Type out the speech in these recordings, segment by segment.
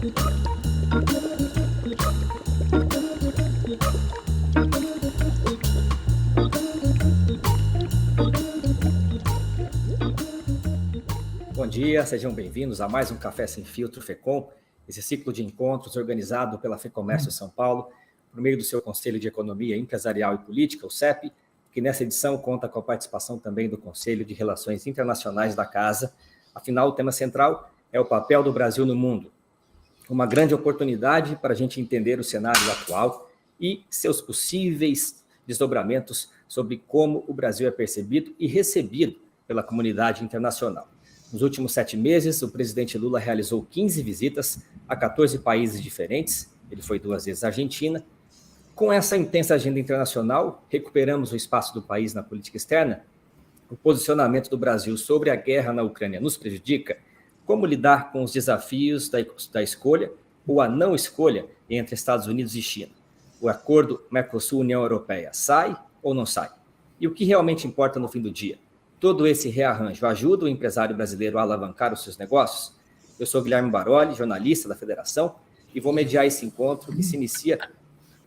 Bom dia, sejam bem-vindos a mais um Café Sem Filtro FECOM, esse ciclo de encontros organizado pela FEComércio São Paulo, por meio do seu Conselho de Economia Empresarial e Política, o CEP, que nessa edição conta com a participação também do Conselho de Relações Internacionais da Casa. Afinal, o tema central é o papel do Brasil no mundo. Uma grande oportunidade para a gente entender o cenário atual e seus possíveis desdobramentos sobre como o Brasil é percebido e recebido pela comunidade internacional. Nos últimos 7 meses, o presidente Lula realizou 15 visitas a 14 países diferentes. Ele foi 2 vezes à Argentina. Com essa intensa agenda internacional, recuperamos o espaço do país na política externa. O posicionamento do Brasil sobre a guerra na Ucrânia nos prejudica? Como lidar com os desafios da escolha ou a não escolha entre Estados Unidos e China? O acordo Mercosul-União Europeia sai ou não sai? E o que realmente importa no fim do dia? Todo esse rearranjo ajuda o empresário brasileiro a alavancar os seus negócios? Eu sou Guilherme Baroli, jornalista da Federação, e vou mediar esse encontro que se inicia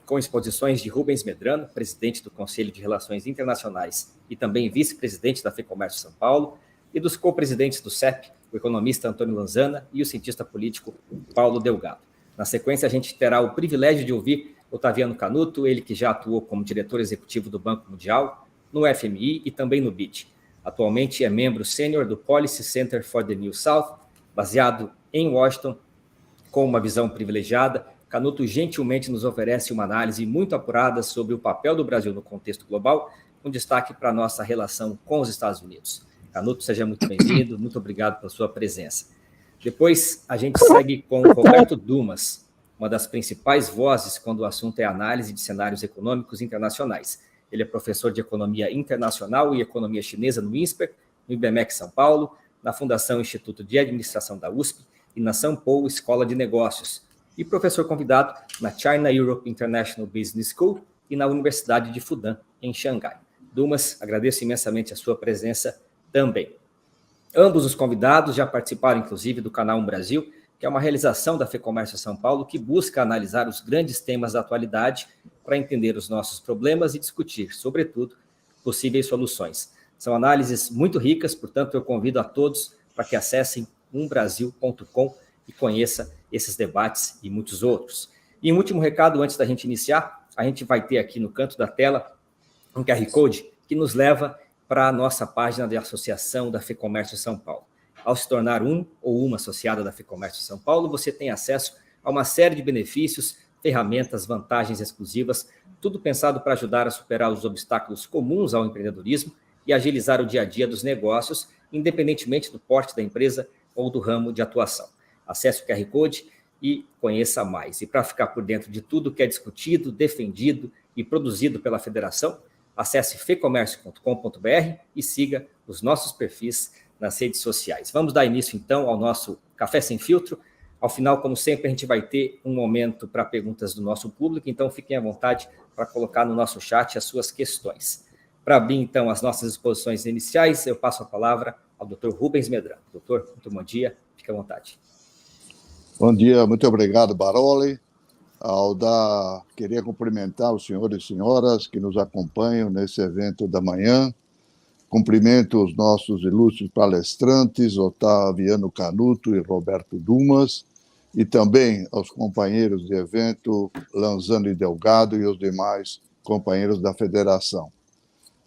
com exposições de Rubens Medrano, presidente do Conselho de Relações Internacionais e também vice-presidente da FEComércio São Paulo, e dos co-presidentes do CEP, o economista Antônio Lanzana e o cientista político Paulo Delgado. Na sequência, a gente terá o privilégio de ouvir Otaviano Canuto, ele que já atuou como diretor executivo do Banco Mundial, no FMI e também no BID. Atualmente é membro sênior do Policy Center for the New South, baseado em Washington, com uma visão privilegiada. Canuto gentilmente nos oferece uma análise muito apurada sobre o papel do Brasil no contexto global, com destaque para a nossa relação com os Estados Unidos. Canuto, seja muito bem-vindo, muito obrigado pela sua presença. Depois a gente segue com Roberto Dumas, uma das principais vozes quando o assunto é análise de cenários econômicos internacionais. Ele é professor de Economia Internacional e Economia Chinesa no INSPER, no IBMEC São Paulo, na Fundação Instituto de Administração da USP e na São Paulo Escola de Negócios, e professor convidado na China Europe International Business School e na Universidade de Fudan, em Xangai. Dumas, agradeço imensamente a sua presença também. Ambos os convidados já participaram, inclusive, do Canal 1 Brasil, que é uma realização da FEComércio São Paulo que busca analisar os grandes temas da atualidade para entender os nossos problemas e discutir, sobretudo, possíveis soluções. São análises muito ricas, portanto, eu convido a todos para que acessem umbrasil.com e conheça esses debates e muitos outros. E um último recado, antes da gente iniciar, a gente vai ter aqui no canto da tela um QR Code que nos leva para a nossa página de associação da FEComércio São Paulo. Ao se tornar um ou uma associada da FEComércio São Paulo, você tem acesso a uma série de benefícios, ferramentas, vantagens exclusivas, tudo pensado para ajudar a superar os obstáculos comuns ao empreendedorismo e agilizar o dia a dia dos negócios, independentemente do porte da empresa ou do ramo de atuação. Acesse o QR Code e conheça mais. E para ficar por dentro de tudo que é discutido, defendido e produzido pela Federação, acesse fecomércio.com.br e siga os nossos perfis nas redes sociais. Vamos dar início, então, ao nosso Café Sem Filtro. Ao final, como sempre, a gente vai ter um momento para perguntas do nosso público, então fiquem à vontade para colocar no nosso chat as suas questões. Para abrir, então, as nossas exposições iniciais, eu passo a palavra ao Dr. Rubens Medrano. Doutor, muito bom dia, fique à vontade. Bom dia, muito obrigado, Baroli. Queria cumprimentar os senhores e senhoras que nos acompanham nesse evento da manhã. Cumprimento os nossos ilustres palestrantes, Otaviano Canuto e Roberto Dumas, e também aos companheiros de evento, Lanzano e Delgado, e os demais companheiros da Federação.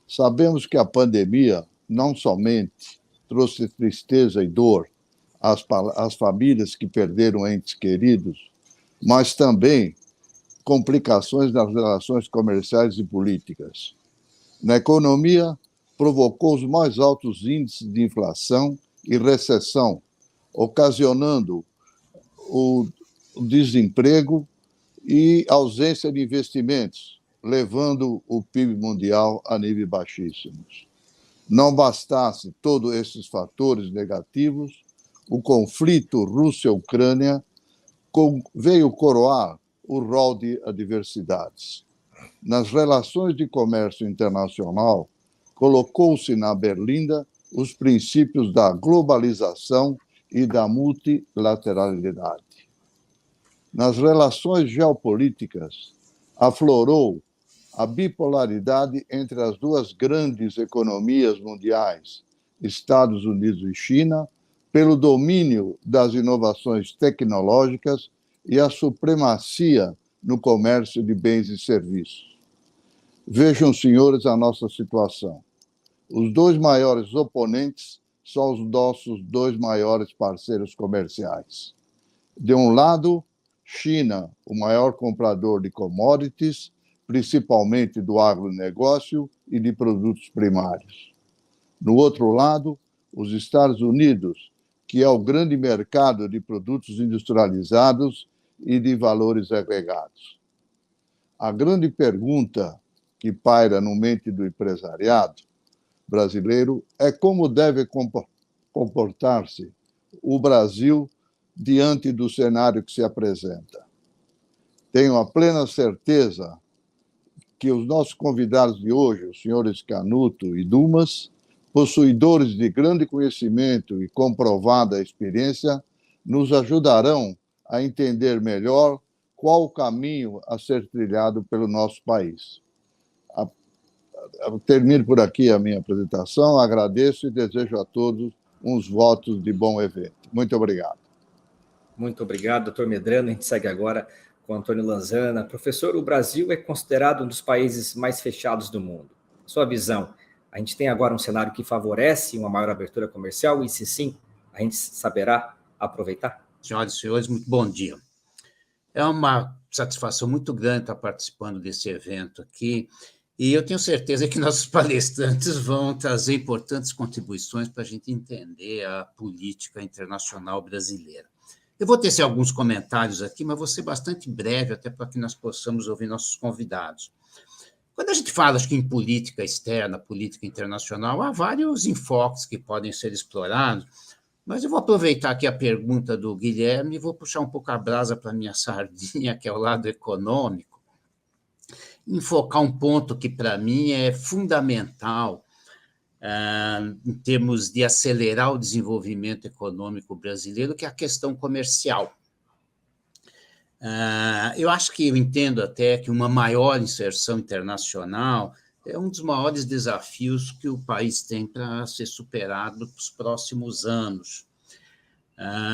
Sabemos que a pandemia não somente trouxe tristeza e dor às famílias que perderam entes queridos, mas também complicações nas relações comerciais e políticas. Na economia, provocou os mais altos índices de inflação e recessão, ocasionando o desemprego e ausência de investimentos, levando o PIB mundial a níveis baixíssimos. Não bastasse todos esses fatores negativos, o conflito Rússia-Ucrânia veio coroar o rol de adversidades. Nas relações de comércio internacional, colocou-se na berlinda os princípios da globalização e da multilateralidade. nas relações geopolíticas, aflorou a bipolaridade entre as duas grandes economias mundiais, Estados Unidos e China, pelo domínio das inovações tecnológicas e a supremacia no comércio de bens e serviços. Vejam, senhores, a nossa situação. Os dois maiores oponentes são os nossos dois maiores parceiros comerciais. De um lado, China, o maior comprador de commodities, principalmente do agronegócio e de produtos primários. No outro lado, os Estados Unidos, que é o grande mercado de produtos industrializados e de valores agregados. A grande pergunta que paira no mente do empresariado brasileiro é como deve comportar-se o Brasil diante do cenário que se apresenta. Tenho a plena certeza que os nossos convidados de hoje, os senhores Canuto e Dumas, possuidores de grande conhecimento e comprovada experiência, nos ajudarão a entender melhor qual o caminho a ser trilhado pelo nosso país. Termino por aqui a minha apresentação, agradeço e desejo a todos uns votos de bom evento. Muito obrigado. Muito obrigado, doutor Medrano. A gente segue agora com Antônio Lanzana. Professor, o Brasil é considerado um dos países mais fechados do mundo. Sua visão, a gente tem agora um cenário que favorece uma maior abertura comercial e, se sim, a gente saberá aproveitar? Senhoras e senhores, muito bom dia. É uma satisfação muito grande estar participando desse evento aqui, e eu tenho certeza que nossos palestrantes vão trazer importantes contribuições para a gente entender a política internacional brasileira. Eu vou tecer alguns comentários aqui, mas vou ser bastante breve, até para que nós possamos ouvir nossos convidados. Quando a gente fala, acho que em política externa, política internacional, há vários enfoques que podem ser explorados, mas eu vou aproveitar aqui a pergunta do Guilherme e vou puxar um pouco a brasa para a minha sardinha, que é o lado econômico, enfocar um ponto que, para mim, é fundamental em termos de acelerar o desenvolvimento econômico brasileiro, que é a questão comercial. Eu acho que eu entendo até que uma maior inserção internacional é um dos maiores desafios que o país tem para ser superado nos próximos anos.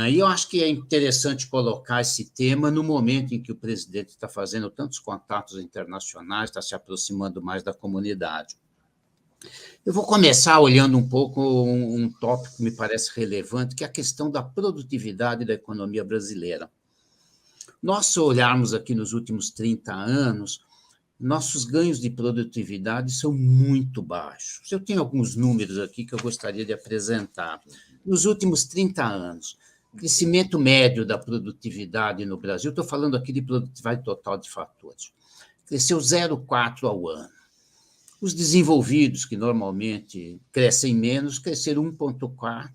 E eu acho que é interessante colocar esse tema no momento em que o presidente está fazendo tantos contatos internacionais, está se aproximando mais da comunidade. Eu vou começar olhando um pouco um tópico que me parece relevante, que é a questão da produtividade da economia brasileira. Nós, se olharmos aqui nos últimos 30 anos, nossos ganhos de produtividade são muito baixos. Eu tenho alguns números aqui que eu gostaria de apresentar. Nos últimos 30 anos, o crescimento médio da produtividade no Brasil, estou falando aqui de produtividade total de fatores, cresceu 0,4 ao ano. Os desenvolvidos, que normalmente crescem menos, cresceram 1,4,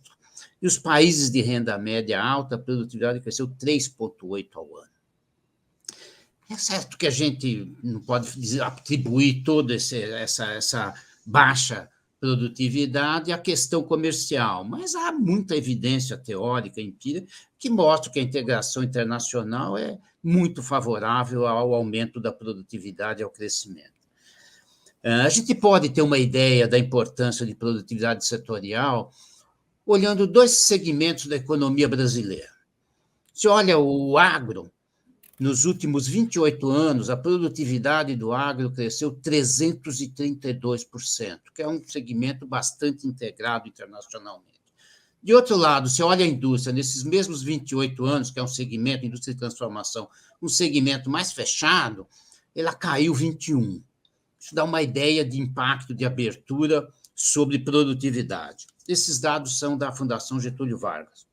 e os países de renda média alta, a produtividade cresceu 3,8 ao ano. É certo que a gente não pode atribuir toda essa baixa produtividade à questão comercial, mas há muita evidência teórica, empírica, que mostra que a integração internacional é muito favorável ao aumento da produtividade e ao crescimento. A gente pode ter uma ideia da importância de produtividade setorial olhando dois segmentos da economia brasileira. Se olha o agro, nos últimos 28 anos, a produtividade do agro cresceu 332%, que é um segmento bastante integrado internacionalmente. De outro lado, se olha a indústria, nesses mesmos 28 anos, que é um segmento, indústria de transformação, um segmento mais fechado, ela caiu 21%. Isso dá uma ideia de impacto de abertura sobre produtividade. Esses dados são da Fundação Getúlio Vargas.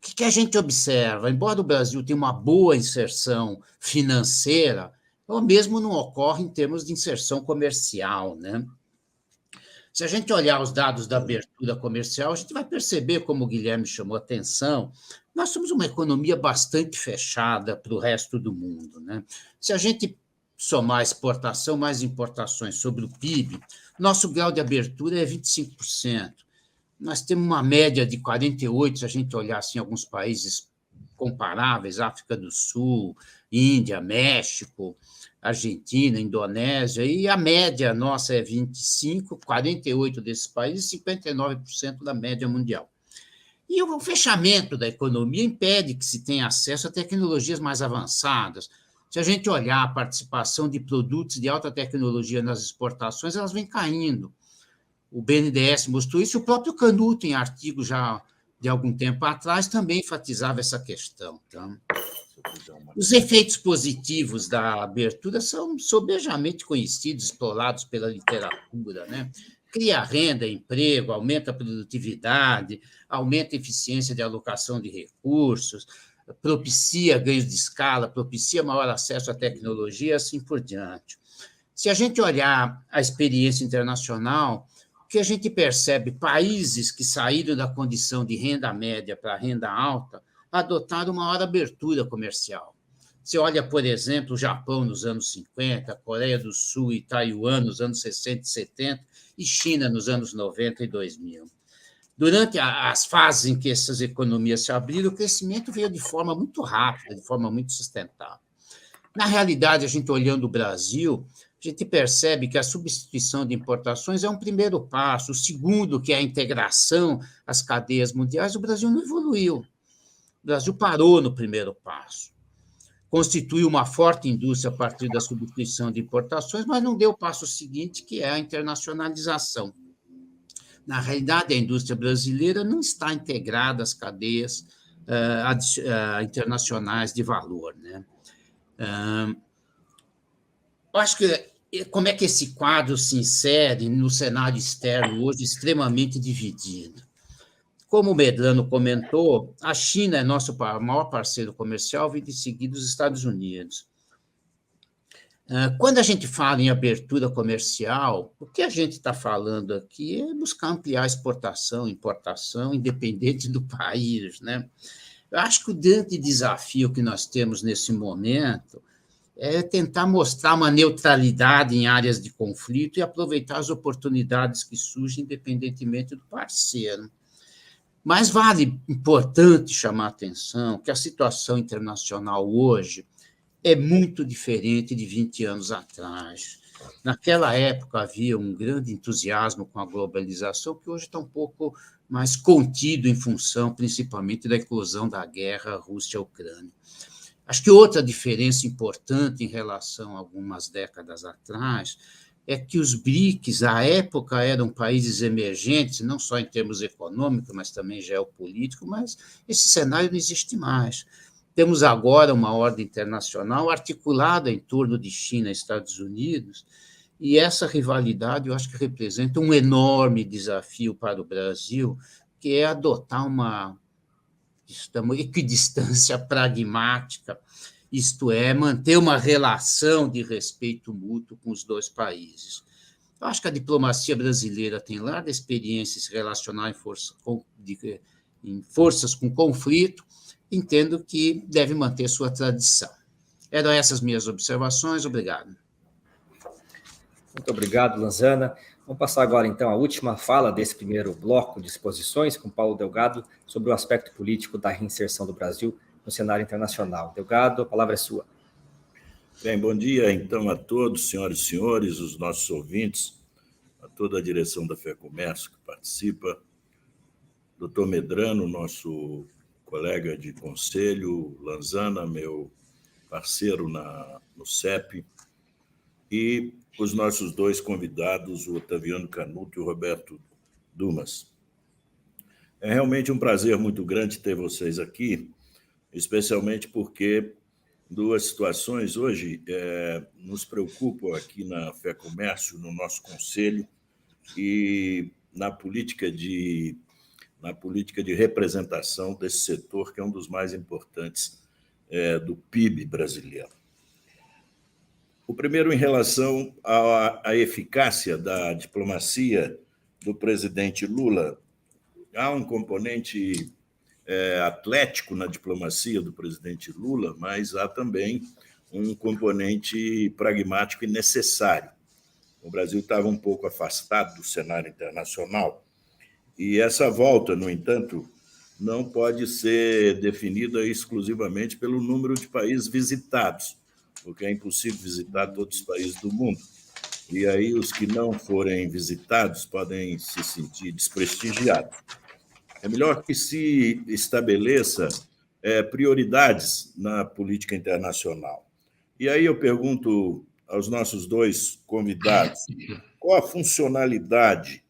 O que a gente observa? Embora o Brasil tenha uma boa inserção financeira, o mesmo não ocorre em termos de inserção comercial, né? Se a gente olhar os dados da abertura comercial, a gente vai perceber, como o Guilherme chamou a atenção, nós somos uma economia bastante fechada para o resto do mundo, né? Se a gente somar exportação mais importações sobre o PIB, nosso grau de abertura é 25%. Nós temos uma média de 48%, se a gente olhar assim, alguns países comparáveis, África do Sul, Índia, México, Argentina, Indonésia, e a média nossa é 25, 48 desses países, 59% da média mundial. E o fechamento da economia impede que se tenha acesso a tecnologias mais avançadas. Se a gente olhar a participação de produtos de alta tecnologia nas exportações, elas vêm caindo. O BNDES mostrou isso, o próprio Canuto, em artigo já de algum tempo atrás, também enfatizava essa questão. Tá? Os efeitos positivos da abertura são sobejamente conhecidos, explorados pela literatura, né? Cria renda, emprego, aumenta a produtividade, aumenta a eficiência de alocação de recursos, propicia ganhos de escala, propicia maior acesso à tecnologia, assim por diante. Se a gente olhar a experiência internacional, o que a gente percebe, países que saíram da condição de renda média para renda alta adotaram uma maior abertura comercial. Você olha, por exemplo, o Japão nos anos 50, a Coreia do Sul e Taiwan nos anos 60 e 70, e China nos anos 90 e 2000. Durante as fases em que essas economias se abriram, o crescimento veio de forma muito rápida, de forma muito sustentável. Na realidade, a gente olhando o Brasil, a gente percebe que a substituição de importações é um primeiro passo. O segundo, que é a integração às cadeias mundiais, o Brasil não evoluiu. O Brasil parou no primeiro passo. Constituiu uma forte indústria a partir da substituição de importações, mas não deu o passo seguinte, que é a internacionalização. Na realidade, a indústria brasileira não está integrada às cadeias internacionais de valor, né? Eu acho que como é que esse quadro se insere no cenário externo hoje extremamente dividido? Como o Medrano comentou, a China é nosso maior parceiro comercial, vindo em seguida os Estados Unidos. Quando a gente fala em abertura comercial, o que a gente está falando aqui é buscar ampliar a exportação, importação, independente do país, né? Eu acho que o grande desafio que nós temos nesse momento é tentar mostrar uma neutralidade em áreas de conflito e aproveitar as oportunidades que surgem, independentemente do parceiro. Mas importante chamar a atenção que a situação internacional hoje é muito diferente de 20 anos atrás. Naquela época havia um grande entusiasmo com a globalização, que hoje está um pouco mais contido em função, principalmente, da eclosão da guerra Rússia-Ucrânia. Acho que outra diferença importante em relação a algumas décadas atrás é que os BRICS, à época, eram países emergentes, não só em termos econômicos, mas também geopolíticos, mas esse cenário não existe mais. Temos agora uma ordem internacional articulada em torno de China e Estados Unidos, e essa rivalidade, eu acho que representa um enorme desafio para o Brasil, que é adotar uma equidistância pragmática, isto é, manter uma relação de respeito mútuo com os dois países. Eu acho que a diplomacia brasileira tem larga experiência em se relacionar em forças com conflito, entendo que deve manter sua tradição. Eram essas minhas observações, obrigado. Muito obrigado, Lanzana. Vamos passar agora, então, à última fala desse primeiro bloco de exposições com Paulo Delgado sobre o aspecto político da reinserção do Brasil no cenário internacional. Delgado, a palavra é sua. Bem, bom dia, então, a todos, senhoras e senhores, os nossos ouvintes, a toda a direção da FEComércio que participa, doutor Medrano, nosso colega de conselho, Lanzana, meu parceiro no CEP, e os nossos dois convidados, o Otaviano Canuto e o Roberto Dumas. É realmente um prazer muito grande ter vocês aqui, especialmente porque duas situações hoje nos preocupam aqui na FEComércio, no nosso conselho, e na política de representação desse setor, que é um dos mais importantes do PIB brasileiro. O primeiro, em relação à eficácia da diplomacia do presidente Lula. Há um componente atlético na diplomacia do presidente Lula, mas há também um componente pragmático e necessário. O Brasil estava um pouco afastado do cenário internacional, e essa volta, no entanto, não pode ser definida exclusivamente pelo número de países visitados, porque é impossível visitar todos os países do mundo. E aí os que não forem visitados podem se sentir desprestigiados. É melhor que se estabeleça prioridades na política internacional. E aí eu pergunto aos nossos dois convidados, qual a funcionalidade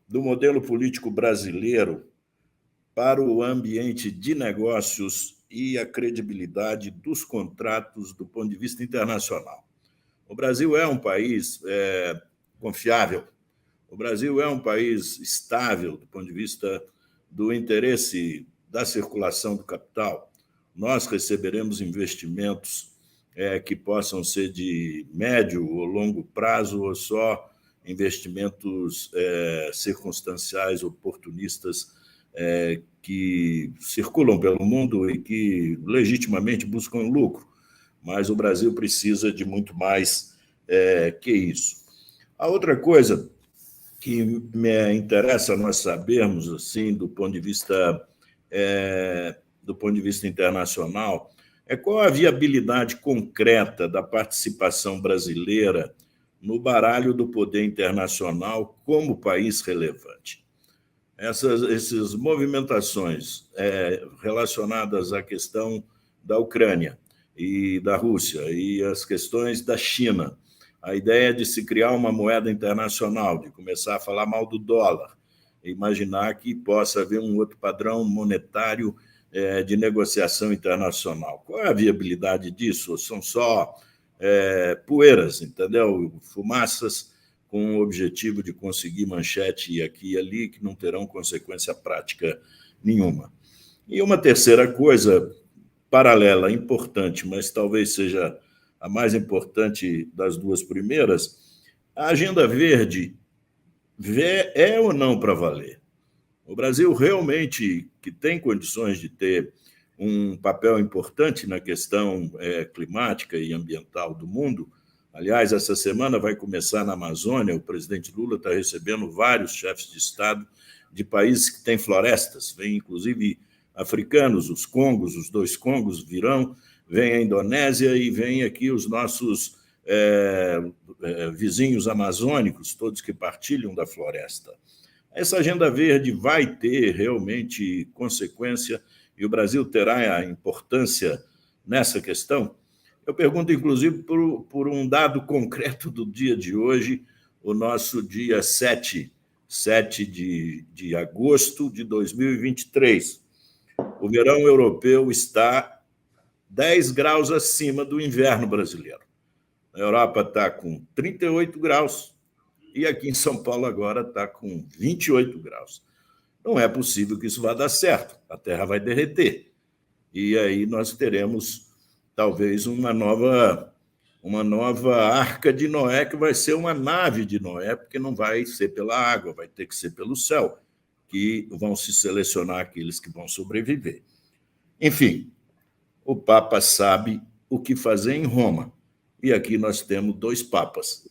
do modelo político brasileiro para o ambiente de negócios e a credibilidade dos contratos do ponto de vista internacional? O Brasil é um país confiável, o Brasil é um país estável do ponto de vista do interesse da circulação do capital. Nós receberemos investimentos que possam ser de médio ou longo prazo ou só investimentos circunstanciais, oportunistas, que circulam pelo mundo e que legitimamente buscam lucro. Mas o Brasil precisa de muito mais que isso. A outra coisa que me interessa nós sabermos, assim, do ponto de vista internacional, qual a viabilidade concreta da participação brasileira no baralho do poder internacional como país relevante. Essas movimentações relacionadas à questão da Ucrânia e da Rússia e as questões da China, a ideia de se criar uma moeda internacional, de começar a falar mal do dólar, imaginar que possa haver um outro padrão monetário de negociação internacional. Qual é a viabilidade disso? Ou são só poeiras, entendeu? Fumaças com o objetivo de conseguir manchete aqui e ali, que não terão consequência prática nenhuma. E uma terceira coisa, paralela, importante, mas talvez seja a mais importante das duas primeiras, a agenda verde é ou não para valer? O Brasil realmente que tem condições de ter um papel importante na questão climática e ambiental do mundo. Aliás, essa semana vai começar na Amazônia, o presidente Lula está recebendo vários chefes de Estado de países que têm florestas, vem inclusive africanos, os Congos, os 2 Congos virão, vem a Indonésia e vem aqui os nossos vizinhos amazônicos, todos que partilham da floresta. Essa agenda verde vai ter realmente consequência e o Brasil terá a importância nessa questão? Eu pergunto, inclusive, por um dado concreto do dia de hoje, o nosso dia 7 de agosto de 2023. O verão europeu está 10 graus acima do inverno brasileiro. A Europa está com 38 graus e aqui em São Paulo agora está com 28 graus. Não é possível que isso vá dar certo. A Terra vai derreter. E aí nós teremos, talvez, uma nova arca de Noé, que vai ser uma nave de Noé, porque não vai ser pela água, vai ter que ser pelo céu, que vão se selecionar aqueles que vão sobreviver. Enfim, o Papa sabe o que fazer em Roma. E aqui nós temos 2 papas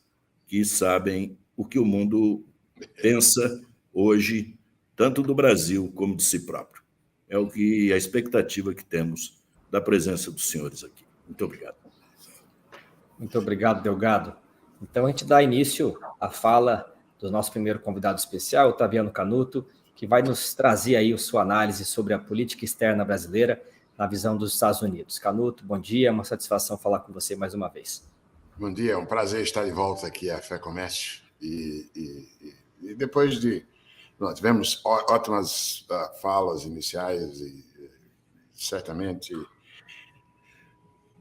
que sabem o que o mundo pensa hoje, tanto do Brasil como de si próprio. É a expectativa que temos da presença dos senhores aqui. Muito obrigado. Muito obrigado, Delgado. Então, a gente dá início à fala do nosso primeiro convidado especial, Otaviano Canuto, que vai nos trazer aí a sua análise sobre a política externa brasileira na visão dos Estados Unidos. Canuto, bom dia, é uma satisfação falar com você mais uma vez. Bom dia, é um prazer estar de volta aqui à Fé Comércio. E depois de... Nós tivemos ótimas falas iniciais e certamente...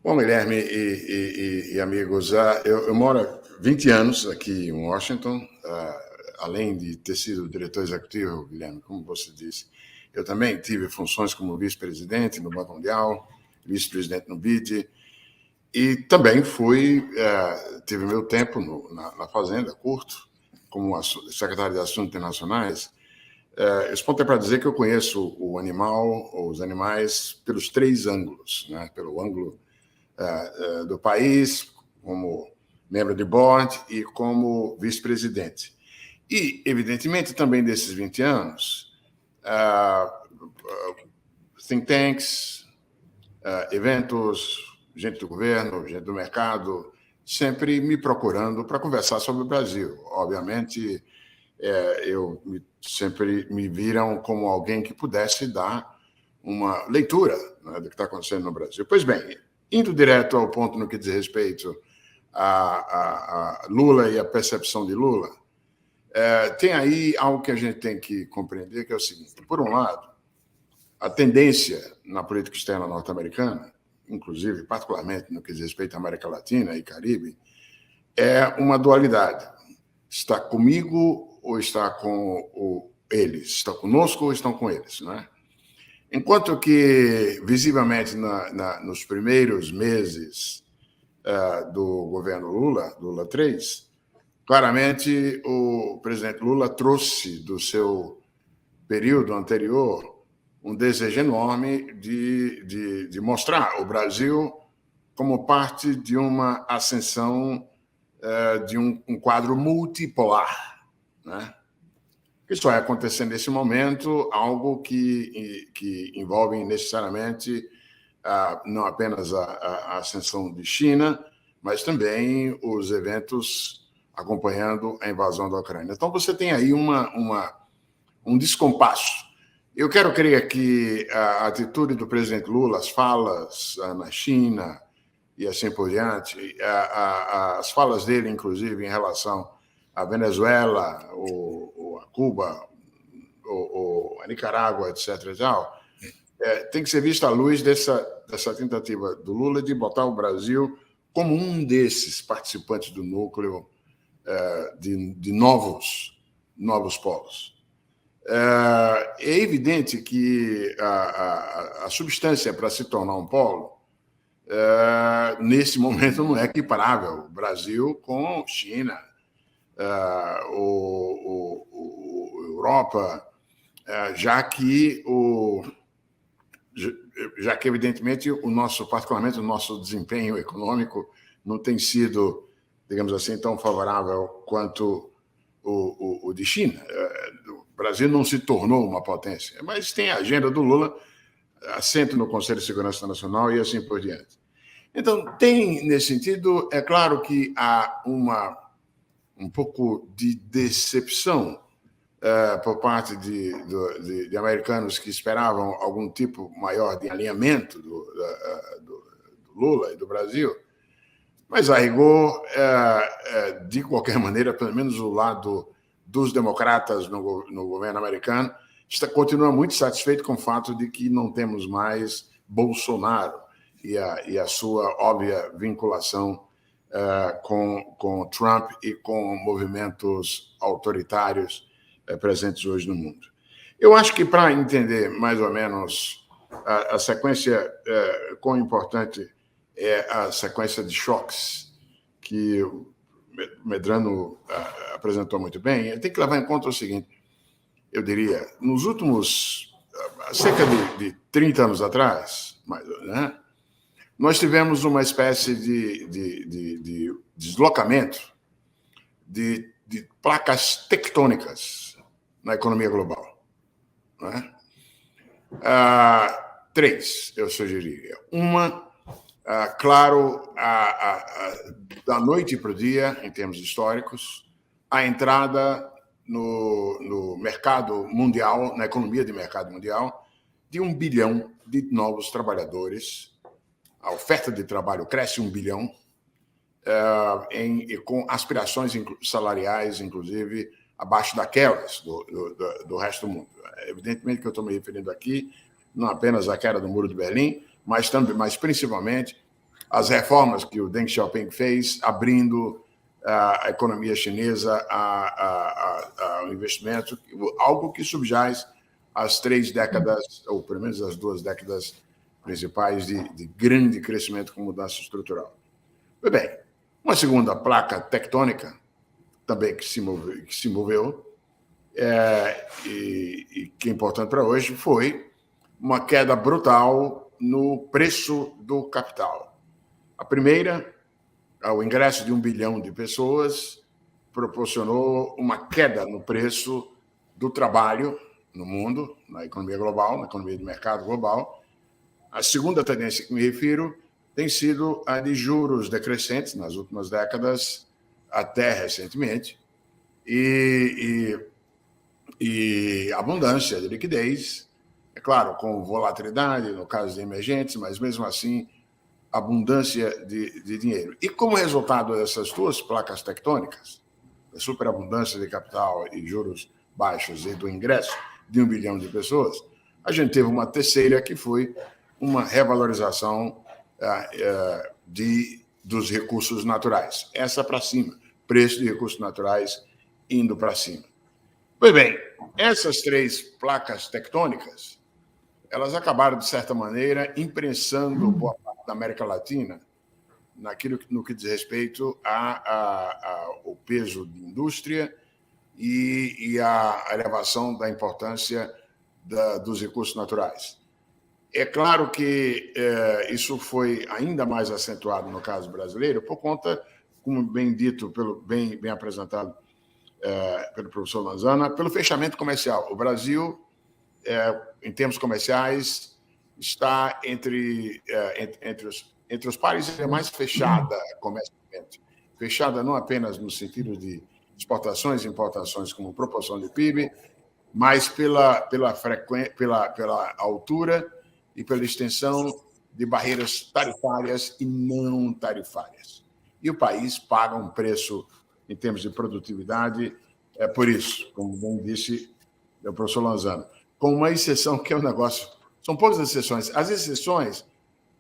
Bom, Guilherme e amigos, eu moro há 20 anos aqui em Washington, além de ter sido diretor executivo, Guilherme, como você disse, eu também tive funções como vice-presidente no Banco Mundial, vice-presidente no BID, e também tive meu tempo na Fazenda, curto, como secretário de Assuntos Internacionais. Esse ponto é para dizer que eu conheço os animais pelos 3 ângulos, né? Pelo ângulo do país, como membro de board e como vice-presidente. E, evidentemente, também desses 20 anos, think tanks, eventos, gente do governo, gente do mercado, sempre me procurando para conversar sobre o Brasil. Obviamente, sempre me viram como alguém que pudesse dar uma leitura, né, do que está acontecendo no Brasil. Pois bem, indo direto ao ponto no que diz respeito a Lula e a percepção de Lula, tem aí algo que a gente tem que compreender, que é o seguinte: por um lado, a tendência na política externa norte-americana, inclusive, particularmente no que diz respeito à América Latina e Caribe, é uma dualidade. Está comigo ou está com eles? Está conosco ou estão com eles, né? Enquanto que, visivelmente, nos primeiros meses do governo Lula 3, claramente o presidente Lula trouxe do seu período anterior um desejo enorme de mostrar o Brasil como parte de uma ascensão de um quadro multipolar, né? Que só vai acontecer nesse momento algo que envolve necessariamente não apenas a ascensão de China, mas também os eventos acompanhando a invasão da Ucrânia. Então, você tem aí um descompasso. Eu quero crer que a atitude do presidente Lula, as falas na China e assim por diante, as falas dele, inclusive, em relação à Venezuela, a Cuba, a Nicarágua, etc. e tal, tem que ser vista à luz dessa tentativa do Lula de botar o Brasil como um desses participantes do núcleo de novos polos. É evidente que a substância para se tornar um polo, nesse momento, não é equiparável. O Brasil com China, Europa, já que, evidentemente, particularmente o nosso desempenho econômico não tem sido, digamos assim, tão favorável quanto o de China. O Brasil não se tornou uma potência, mas tem a agenda do Lula, assento no Conselho de Segurança Nacional e assim por diante. Então, tem, nesse sentido, é claro que há um pouco de decepção por parte de americanos que esperavam algum tipo maior de alinhamento do Lula e do Brasil, mas, a rigor, de qualquer maneira, pelo menos o lado dos democratas no governo americano continua muito satisfeito com o fato de que não temos mais Bolsonaro e a sua óbvia vinculação com Trump e com movimentos autoritários presentes hoje no mundo. Eu acho que, para entender mais ou menos a sequência, quão importante é a sequência de choques que o Medrano apresentou muito bem, tem que levar em conta o seguinte: eu diria, nos últimos, cerca de 30 anos atrás, né, nós tivemos uma espécie de deslocamento de placas tectônicas na economia global, né? 3, eu sugeriria. Uma, claro, da noite para o dia, em termos históricos, a entrada no mercado mundial, na economia de mercado mundial, de 1 bilhão de novos trabalhadores. A oferta de trabalho cresce 1 bilhão, com aspirações salariais, inclusive, abaixo daquelas do resto do mundo. Evidentemente que eu estou me referindo aqui não apenas à queda do Muro de Berlim, mas principalmente às reformas que o Deng Xiaoping fez, abrindo a economia chinesa ao investimento, algo que subjaz às 3 décadas, ou pelo menos as 2 décadas principais de grande crescimento com mudança estrutural. Bem, uma segunda placa tectônica, também que se moveu, e que é importante para hoje, foi uma queda brutal no preço do capital. A primeira, o ingresso de 1 bilhão de pessoas, proporcionou uma queda no preço do trabalho, no mundo, na economia global, na economia de mercado global. A segunda tendência que me refiro tem sido a de juros decrescentes nas últimas décadas, até recentemente, e abundância de liquidez, é claro, com volatilidade no caso de emergentes, mas mesmo assim, abundância de dinheiro. E como resultado dessas duas placas tectônicas, a superabundância de capital e juros baixos e do ingresso de 1 bilhão de pessoas, a gente teve uma terceira, que foi uma revalorização dos recursos naturais. Essa para cima, preço de recursos naturais indo para cima. Pois bem, essas três placas tectônicas, elas acabaram, de certa maneira, imprensando boa parte da América Latina no que diz respeito ao peso de indústria e a elevação da importância dos recursos naturais. É claro que isso foi ainda mais acentuado no caso brasileiro por conta, como bem dito, bem apresentado pelo professor Lanzana, pelo fechamento comercial. O Brasil, em termos comerciais, está entre os países mais fechada comercialmente. Fechada não apenas no sentido de exportações e importações como proporção de PIB, mas pela altura e pela extensão de barreiras tarifárias e não tarifárias. E o país paga um preço, em termos de produtividade, por isso, como bem disse o professor Lanzano, com uma exceção que é um negócio... São poucas exceções. As exceções,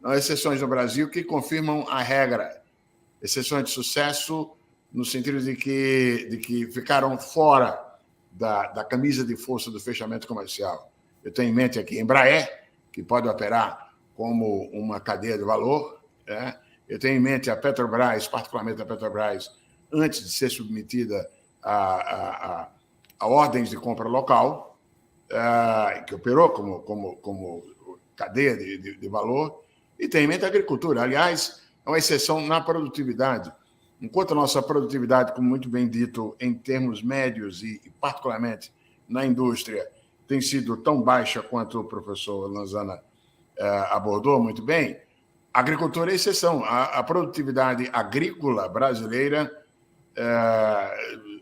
não exceções no Brasil, que confirmam a regra. Exceções de sucesso no sentido de que ficaram fora da camisa de força do fechamento comercial. Eu tenho em mente aqui Embraer, que pode operar como uma cadeia de valor. Eu tenho em mente a Petrobras, particularmente a Petrobras, antes de ser submetida a ordens de compra local, que operou como cadeia de valor, e tem em mente a agricultura. Aliás, é uma exceção na produtividade. Enquanto a nossa produtividade, como muito bem dito, em termos médios e particularmente na indústria, tem sido tão baixa quanto o professor Lanzana abordou muito bem, a agricultura é exceção. A produtividade agrícola brasileira,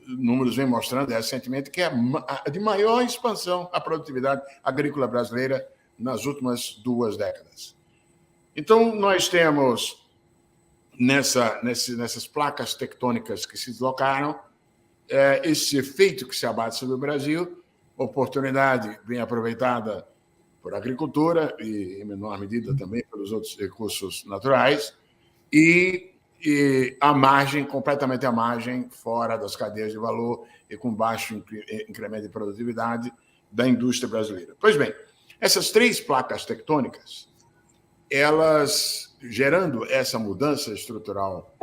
números vêm mostrando recentemente que é a de maior expansão a produtividade agrícola brasileira nas últimas 2 décadas. Então, nós temos nessas placas tectônicas que se deslocaram esse efeito que se abate sobre o Brasil, oportunidade bem aproveitada por agricultura e, em menor medida, também pelos outros recursos naturais, e completamente à margem, fora das cadeias de valor e com baixo incremento de produtividade da indústria brasileira. Pois bem, essas 3 placas tectônicas, elas, gerando essa mudança estrutural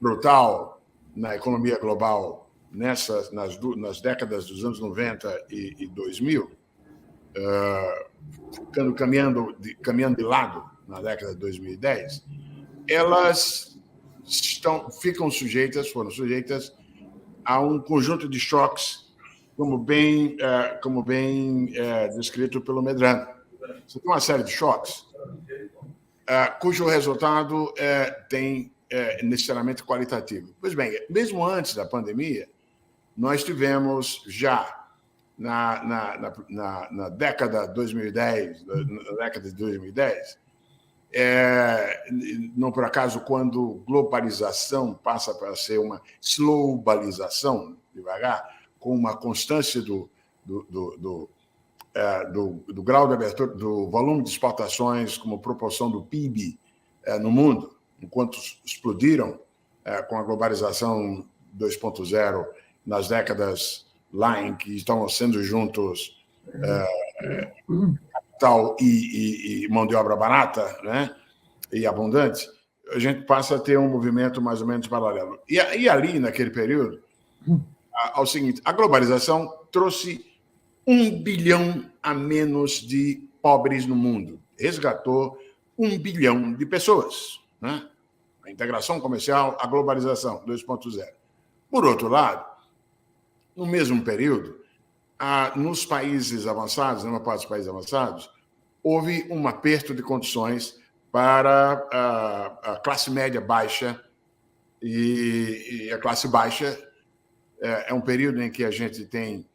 brutal na economia global nas décadas dos anos 90 e 2000, caminhando de lado na década de 2010, elas foram sujeitas a um conjunto de choques, como bem descrito pelo Medrano. Você tem uma série de choques cujo resultado tem necessariamente qualitativo. Pois bem, mesmo antes da pandemia, nós tivemos já na década de 2010, não por acaso, quando globalização passa para ser uma slowbalização, devagar, com uma constância do grau de abertura, do volume de exportações como proporção do PIB no mundo, enquanto explodiram com a globalização 2.0 nas décadas lá em que estão sendo juntos capital e mão de obra barata, né, e abundante, a gente passa a ter um movimento mais ou menos paralelo. E ali, naquele período, ao seguinte, a globalização trouxe 1 bilhão a menos de pobres no mundo. Resgatou 1 bilhão de pessoas, né? A integração comercial, a globalização 2.0. Por outro lado, no mesmo período, nos países avançados, na maior parte dos países avançados, houve um aperto de condições para a classe média baixa, e a classe baixa é um período em que a gente tem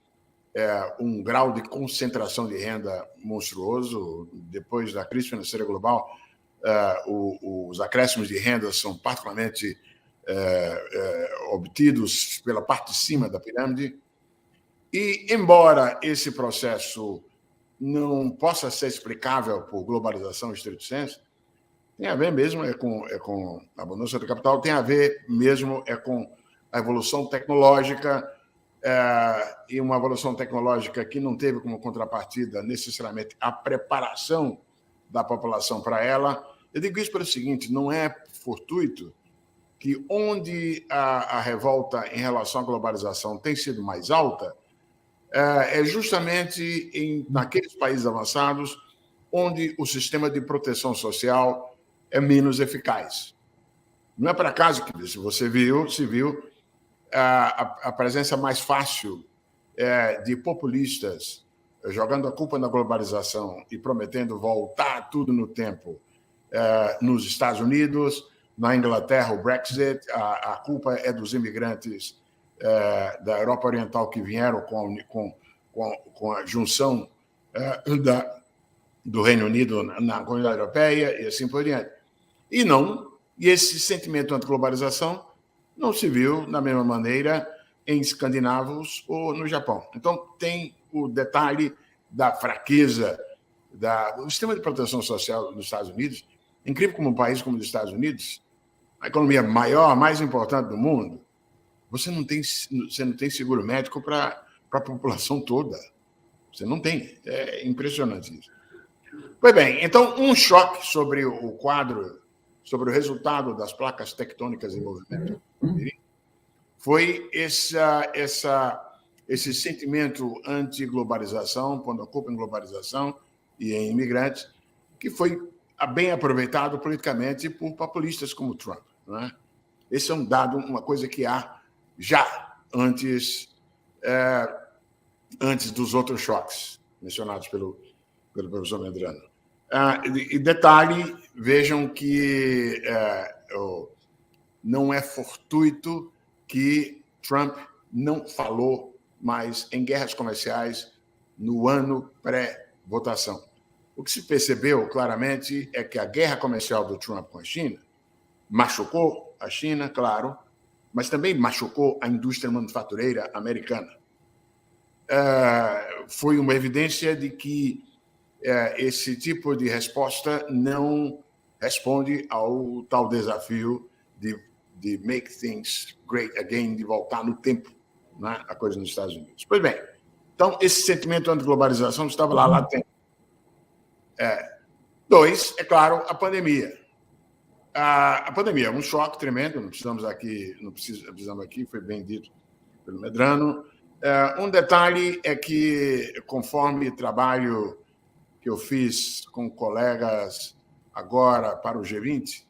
um grau de concentração de renda monstruoso. Depois da crise financeira global, os acréscimos de renda são particularmente obtidos pela parte de cima da pirâmide. E, embora esse processo não possa ser explicável por globalização estrito sensu, tem a ver mesmo com a abundância do capital, tem a ver mesmo com a evolução tecnológica, e uma evolução tecnológica que não teve como contrapartida necessariamente a preparação da população para ela. Eu digo isso pelo seguinte: não é fortuito que onde a revolta em relação à globalização tem sido mais alta é justamente naqueles países avançados onde o sistema de proteção social é menos eficaz. Não é por acaso que, se você se viu a presença mais fácil de populistas jogando a culpa na globalização e prometendo voltar tudo no tempo nos Estados Unidos, na Inglaterra, o Brexit, a culpa é dos imigrantes da Europa Oriental que vieram com a junção do Reino Unido na Comunidade Europeia e assim por diante. E esse sentimento anti-globalização não se viu da mesma maneira em escandinavos ou no Japão. Então, tem o detalhe da fraqueza do sistema de proteção social dos Estados Unidos. Incrível como um país como os Estados Unidos, a economia maior, mais importante do mundo, você não tem seguro médico para a população toda. Você não tem. É impressionante isso. Pois bem, então, um choque sobre o quadro, sobre o resultado das placas tectônicas em movimento foi esse sentimento anti-globalização, pondo a culpa em globalização e em imigrantes, que foi bem aproveitado politicamente por populistas como Trump. Não é? Esse é um dado, uma coisa que há já antes dos outros choques mencionados pelo professor Medrano. E detalhe, vejam que não é fortuito que Trump não falou mais em guerras comerciais no ano pré-votação. O que se percebeu claramente é que a guerra comercial do Trump com a China machucou a China, claro, mas também machucou a indústria manufatureira americana. Foi uma evidência de que esse tipo de resposta não responde ao tal desafio de make things great again, de voltar no tempo, né, a coisa nos Estados Unidos. Pois bem, então esse sentimento anti-globalização estava lá latente. Dois, é claro, a pandemia. A pandemia é um choque tremendo, não precisamos aqui, foi bem dito pelo Medrano. Um detalhe é que, conforme trabalho que eu fiz com colegas agora para o G20,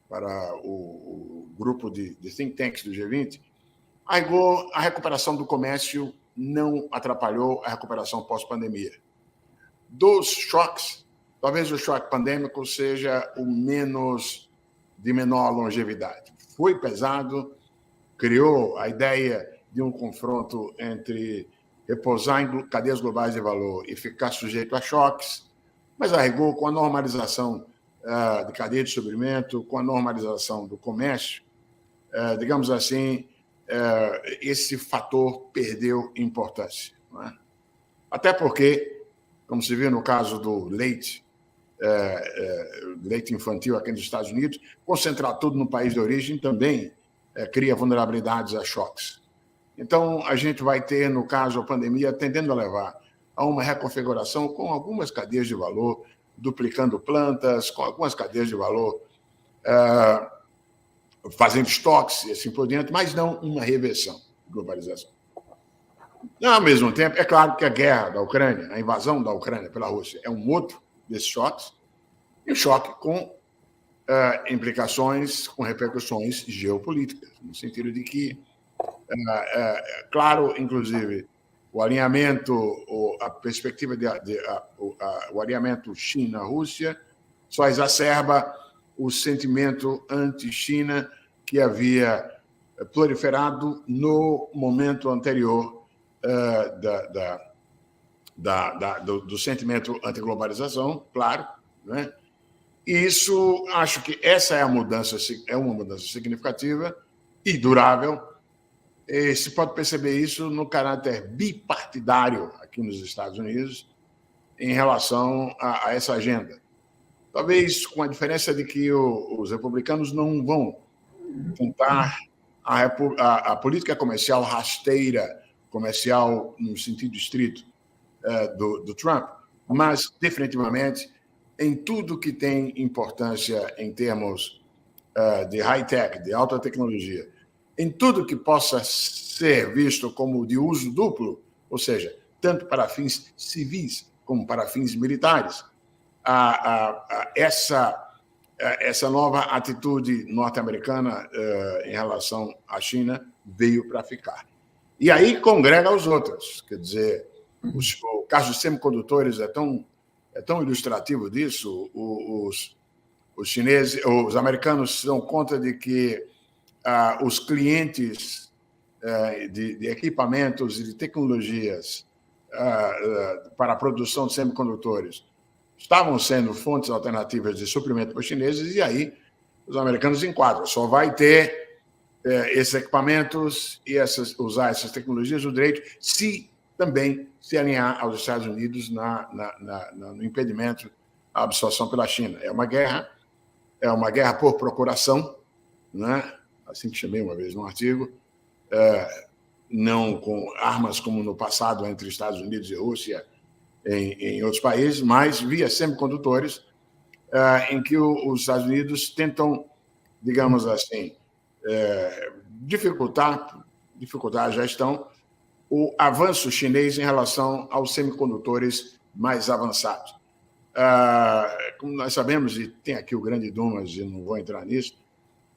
para o grupo de think tanks do G20, a recuperação do comércio não atrapalhou a recuperação pós-pandemia. Dos choques, talvez o choque pandêmico seja o de menor longevidade. Foi pesado, criou a ideia de um confronto entre repousar em cadeias globais de valor e ficar sujeito a choques, mas a rigor, com a normalização de cadeia de suprimento, com a normalização do comércio, digamos assim, esse fator perdeu importância. Não é? Até porque, como se viu no caso do leite infantil aqui nos Estados Unidos, concentrar tudo no país de origem também cria vulnerabilidades a choques. Então, a gente vai ter, no caso, a pandemia tendendo a levar a uma reconfiguração com algumas cadeias de valor, duplicando plantas, com algumas cadeias de valor fazendo estoques e assim por diante, mas não uma reversão, globalização. Ao mesmo tempo, é claro que a guerra da Ucrânia, a invasão da Ucrânia pela Rússia, é um outro desses choques, e um choque com implicações, com repercussões geopolíticas, no sentido de que, claro, inclusive, o alinhamento, a perspectiva o alinhamento China-Rússia só exacerba o sentimento anti-China que havia proliferado no momento anterior do sentimento anti-globalização, claro, né? E isso, acho que essa é uma mudança significativa e durável. E se pode perceber isso no caráter bipartidário aqui nos Estados Unidos em relação a essa agenda. Talvez com a diferença de que os republicanos não vão tentar a política comercial rasteira, comercial no sentido estrito do Trump, mas definitivamente em tudo que tem importância em termos de high-tech, de alta tecnologia, em tudo que possa ser visto como de uso duplo, ou seja, tanto para fins civis como para fins militares, essa nova atitude norte-americana em relação à China veio para ficar. E aí congrega os outros. Quer dizer, o caso dos semicondutores é tão ilustrativo disso. Os americanos se dão conta de que os clientes de equipamentos e de tecnologias para a produção de semicondutores estavam sendo fontes alternativas de suprimento para os chineses, e aí os americanos enquadram. Só vai ter esses equipamentos e usar essas tecnologias no direito se também se alinhar aos Estados Unidos no impedimento à absorção pela China. É uma guerra por procuração, né? Assim que chamei uma vez num artigo, não com armas como no passado entre Estados Unidos e Rússia em outros países, mas via semicondutores, em que os Estados Unidos tentam, digamos assim, dificultar a gestão, o avanço chinês em relação aos semicondutores mais avançados. Como nós sabemos, e tem aqui o grande Dumas, e não vou entrar nisso,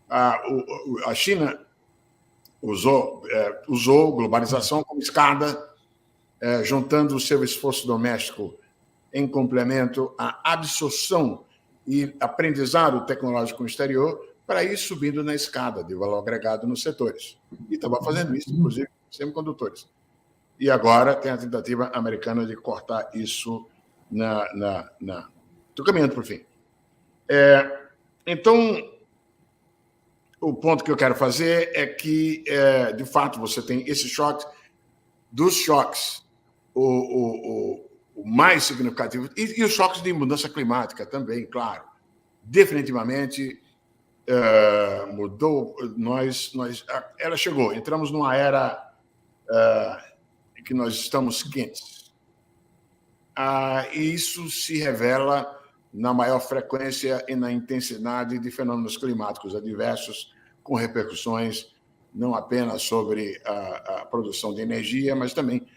a China usou globalização como escada, juntando o seu esforço doméstico em complemento à absorção e aprendizado tecnológico no exterior, para ir subindo na escada de valor agregado nos setores. E estava fazendo isso, inclusive, com semicondutores. E agora tem a tentativa americana de cortar isso Estou caminhando para o fim. Então, o ponto que eu quero fazer é que, de fato, você tem esse choque. Dos choques, o mais significativo, e os choques de mudança climática também, claro. Definitivamente mudou. Ela chegou, entramos numa era em que nós estamos quentes. E isso se revela na maior frequência e na intensidade de fenômenos climáticos adversos, com repercussões não apenas sobre a produção de energia, mas também,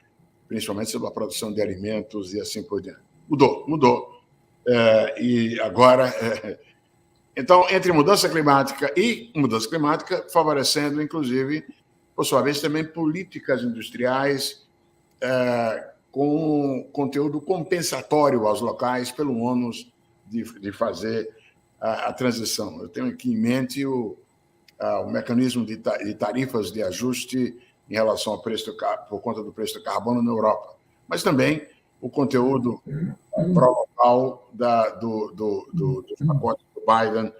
principalmente, sobre a produção de alimentos e assim por diante. Mudou. E agora... Então, entre mudança climática favorecendo, inclusive, por sua vez, também políticas industriais com conteúdo compensatório aos locais pelo ônus de fazer a transição. Eu tenho aqui em mente o mecanismo de tarifas de ajuste em relação ao preço por conta do preço do carbono na Europa, mas também o conteúdo pró-local do pacote do Biden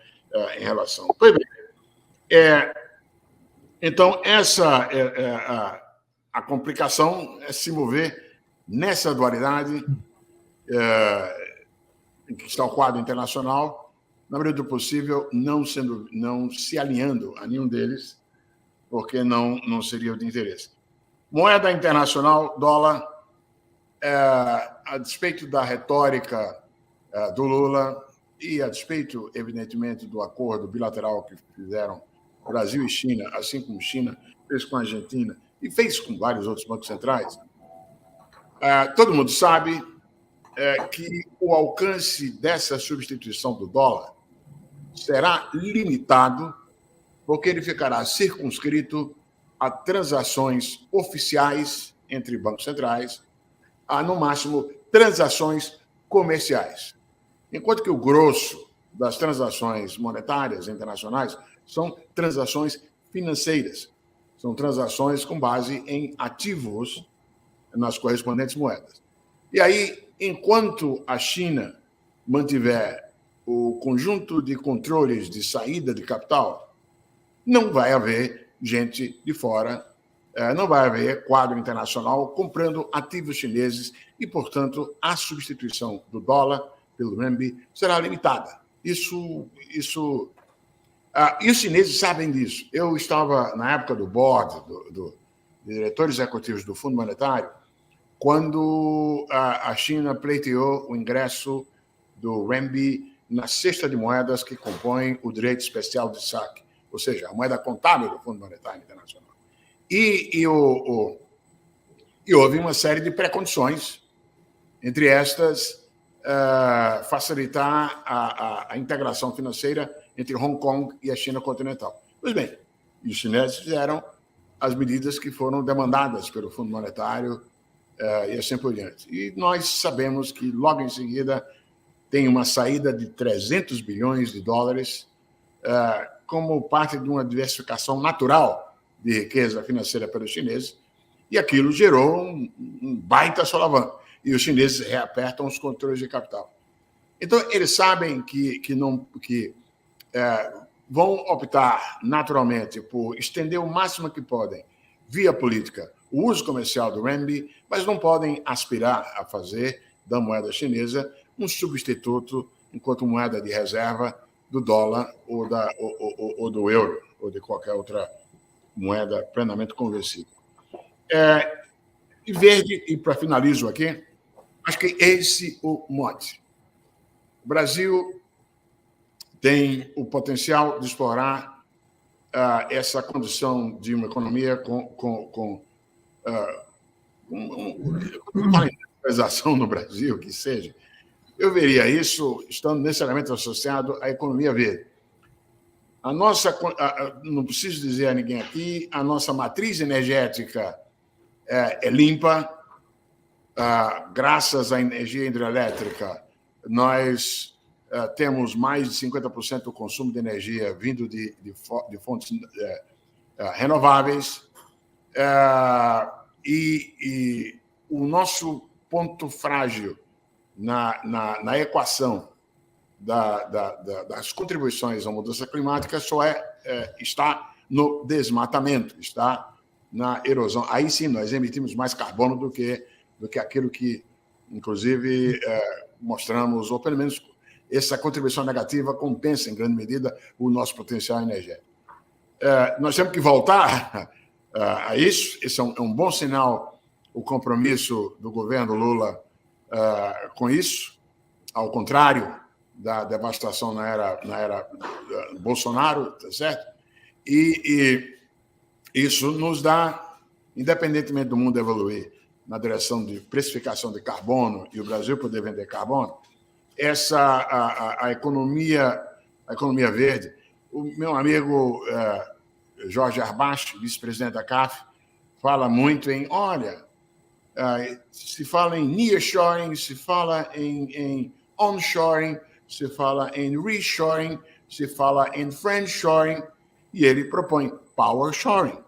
em relação. Pois bem, então, essa a complicação é se mover nessa dualidade em que está o quadro internacional, na medida do possível, não se alinhando a nenhum deles, porque não seria de interesse. Moeda internacional, dólar, a despeito da retórica do Lula e a despeito, evidentemente, do acordo bilateral que fizeram Brasil e China, assim como China fez com a Argentina e fez com vários outros bancos centrais, todo mundo sabe que o alcance dessa substituição do dólar será limitado, porque ele ficará circunscrito a transações oficiais entre bancos centrais a, no máximo, transações comerciais. Enquanto que o grosso das transações monetárias internacionais são transações financeiras, são transações com base em ativos nas correspondentes moedas. E aí, enquanto a China mantiver o conjunto de controles de saída de capital, não vai haver gente de fora, não vai haver quadro internacional comprando ativos chineses e, portanto, a substituição do dólar pelo renminbi será limitada. E os chineses sabem disso. Eu estava na época do board, do diretores executivos do Fundo Monetário, quando a China pleiteou o ingresso do renminbi na cesta de moedas que compõem o direito especial de saque, ou seja, a moeda contábil do Fundo Monetário Internacional. E houve uma série de pré-condições, entre estas, facilitar a integração financeira entre Hong Kong e a China continental. Pois bem, os chineses fizeram as medidas que foram demandadas pelo Fundo Monetário e assim por diante. E nós sabemos que, logo em seguida, tem uma saída de 300 bilhões de dólares como parte de uma diversificação natural de riqueza financeira pelos chineses, e aquilo gerou um baita solavanco. E os chineses reapertam os controles de capital. Então, eles sabem que vão optar naturalmente por estender o máximo que podem, via política, o uso comercial do renminbi, mas não podem aspirar a fazer da moeda chinesa um substituto enquanto moeda de reserva do dólar ou do euro, ou de qualquer outra moeda plenamente conversível. E para finalizo aqui, acho que esse é o mote. O Brasil tem o potencial de explorar essa condição de uma economia com industrialização no Brasil, que seja. Eu veria isso estando necessariamente associado à economia verde. Não preciso dizer a ninguém aqui, a nossa matriz energética é limpa. Graças à energia hidrelétrica, nós temos mais de 50% do consumo de energia vindo de fontes renováveis. E o nosso ponto frágil na equação das contribuições à mudança climática só está no desmatamento, está na erosão. Aí sim, nós emitimos mais carbono do que aquilo que, inclusive, mostramos, ou pelo menos essa contribuição negativa compensa, em grande medida, o nosso potencial energético. Nós temos que voltar a isso. Esse é um bom sinal, o compromisso do governo Lula com isso, ao contrário da devastação na era Bolsonaro, tá certo? E isso nos dá, independentemente do mundo evoluir na direção de precificação de carbono e o Brasil poder vender carbono, a economia verde. O meu amigo Jorge Arbach, vice-presidente da CAF, fala muito se fala em nearshoring, se fala em onshoring, se fala em reshoring, se fala em friendshoring, e ele propõe powershoring.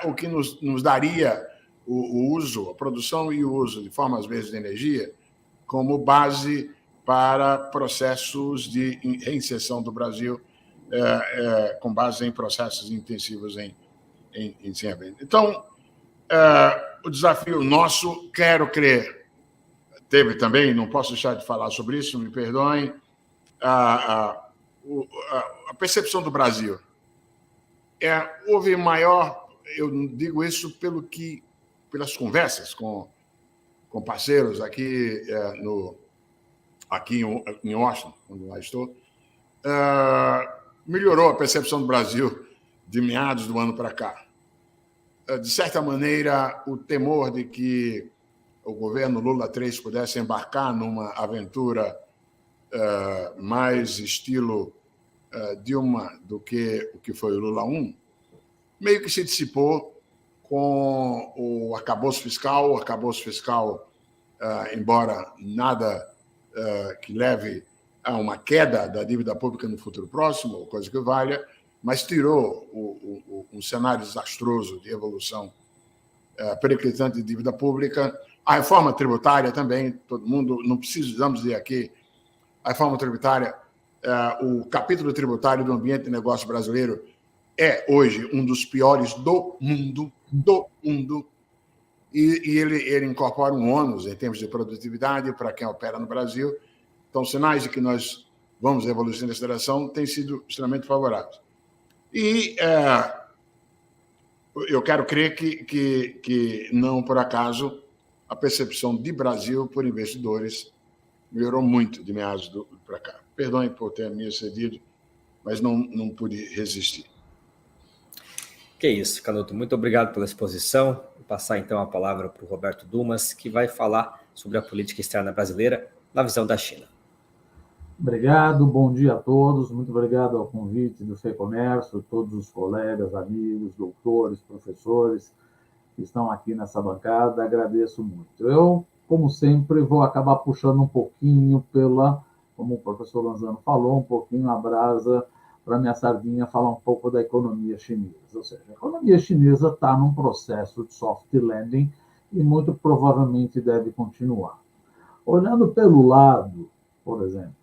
O que nos daria o uso, a produção e o uso de formas verdes de energia como base para processos de reinserção do Brasil com base em processos intensivos em desenvolvimento. Então, o desafio nosso, quero crer, teve também, não posso deixar de falar sobre isso, me perdoem, a percepção do Brasil. Houve maior, eu digo isso pelas conversas com parceiros aqui em Washington, onde lá estou, melhorou a percepção do Brasil de meados do ano para cá. De certa maneira, o temor de que o governo Lula 3 pudesse embarcar numa aventura mais estilo Dilma do que o que foi o Lula 1, meio que se dissipou com o arcabouço fiscal. O arcabouço fiscal, embora nada que leve a uma queda da dívida pública no futuro próximo, ou coisa que valha, mas tirou um cenário desastroso de evolução periclitante de dívida pública. A reforma tributária também, todo mundo, não precisamos dizer aqui, a reforma tributária, o capítulo tributário do ambiente de negócio brasileiro é hoje um dos piores do mundo, e ele incorpora um ônus em termos de produtividade para quem opera no Brasil. Então, sinais de que nós vamos evoluir nessa direção têm sido extremamente favoráveis. E eu quero crer que não por acaso a percepção de Brasil por investidores melhorou muito de meados para cá. Perdoem por ter me excedido, mas não pude resistir. Que isso, Canuto. Muito obrigado pela exposição. Vou passar então a palavra para o Roberto Dumas, que vai falar sobre a política externa brasileira na visão da China. Obrigado, bom dia a todos. Muito obrigado ao convite do FEComércio, todos os colegas, amigos, doutores, professores que estão aqui nessa bancada. Agradeço muito. Eu, como sempre, vou acabar puxando um pouquinho como o professor Lanzano falou, um pouquinho a brasa para minha sardinha falar um pouco da economia chinesa. Ou seja, a economia chinesa está num processo de soft landing e muito provavelmente deve continuar. Olhando pelo lado, por exemplo,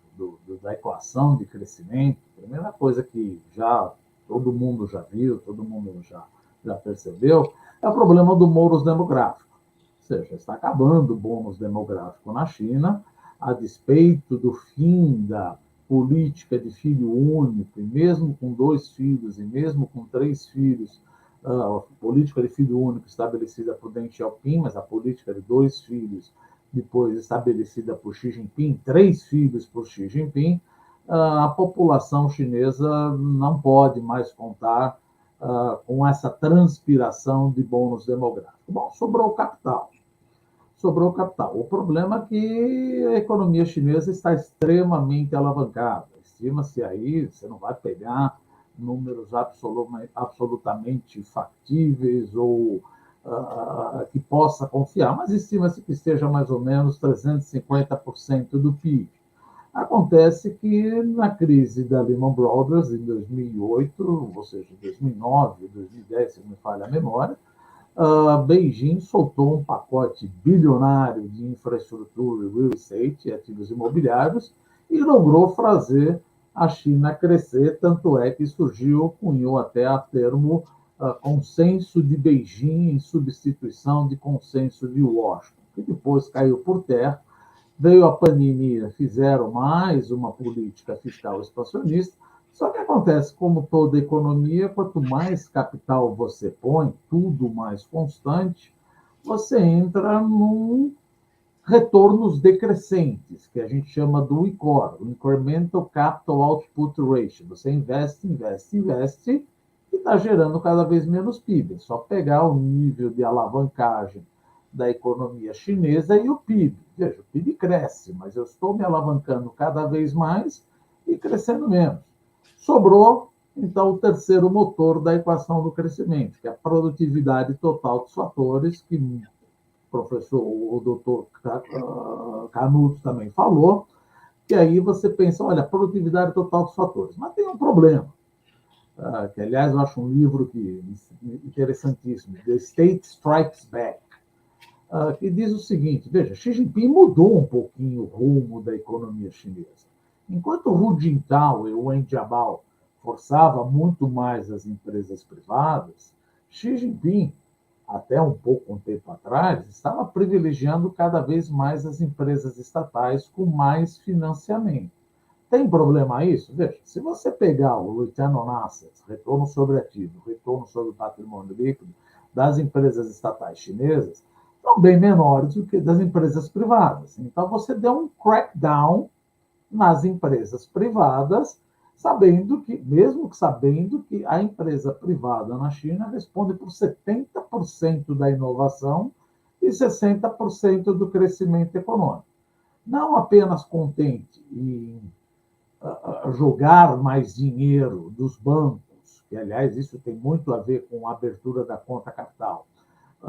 da equação de crescimento, a primeira coisa que todo mundo já viu, todo mundo já percebeu, é o problema do bônus demográfico. Ou seja, está acabando o bônus demográfico na China, a despeito do fim da política de filho único, e mesmo com 2 filhos, e mesmo com 3 filhos, a política de filho único estabelecida por Deng Xiaoping, mas a política de 2 filhos depois estabelecida por Xi Jinping, 3 filhos por Xi Jinping, a população chinesa não pode mais contar com essa transpiração de bônus demográfico. Bom, sobrou capital. O problema é que a economia chinesa está extremamente alavancada. Estima-se aí, você não vai pegar números absolutamente factíveis ou que possa confiar, mas estima-se que esteja mais ou menos 350% do PIB. Acontece que na crise da Lehman Brothers, em 2008, ou seja, 2009, 2010, se não me falha a memória, Beijing soltou um pacote bilionário de infraestrutura, real estate, ativos imobiliários, e logrou fazer a China crescer, tanto é que cunhou até a termo consenso de Beijing em substituição de consenso de Washington, que depois caiu por terra. Veio a pandemia, fizeram mais uma política fiscal expansionista, só que acontece, como toda economia, quanto mais capital você põe, tudo mais constante, você entra num retornos decrescentes, que a gente chama do ICOR, o Incremental Capital Output Ratio. Você investe, e está gerando cada vez menos PIB. É só pegar o nível de alavancagem da economia chinesa e o PIB. Veja, o PIB cresce, mas eu estou me alavancando cada vez mais e crescendo menos. Sobrou, então, o terceiro motor da equação do crescimento, que é a produtividade total dos fatores, que o doutor Canuto também falou, que aí você pensa, olha, produtividade total dos fatores. Mas tem um problema, que, aliás, eu acho um livro interessantíssimo, The State Strikes Back, que diz o seguinte, veja, Xi Jinping mudou um pouquinho o rumo da economia chinesa. Enquanto Hu Jintao e Wen Jiabao forçava muito mais as empresas privadas, Xi Jinping, até um tempo atrás, estava privilegiando cada vez mais as empresas estatais com mais financiamento. Tem problema isso? Veja, se você pegar o Return on Assets, retorno sobre ativo, retorno sobre patrimônio líquido das empresas estatais chinesas, são bem menores do que das empresas privadas. Então, você deu um crackdown nas empresas privadas, mesmo sabendo que a empresa privada na China responde por 70% da inovação e 60% do crescimento econômico. Não apenas contente em jogar mais dinheiro dos bancos, que, aliás, isso tem muito a ver com a abertura da conta capital,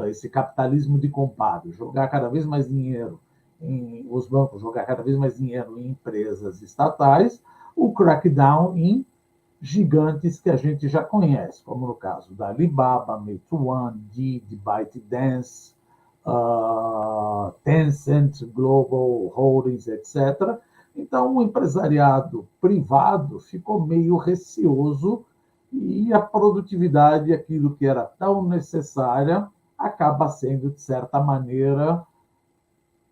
esse capitalismo de compadre, jogar cada vez mais dinheiro os bancos jogar cada vez mais dinheiro em empresas estatais, o crackdown em gigantes que a gente já conhece, como no caso da Alibaba, Meituan, Didi, ByteDance, Tencent, Global Holdings, etc. Então, o empresariado privado ficou meio receoso e a produtividade, aquilo que era tão necessária, acaba sendo, de certa maneira,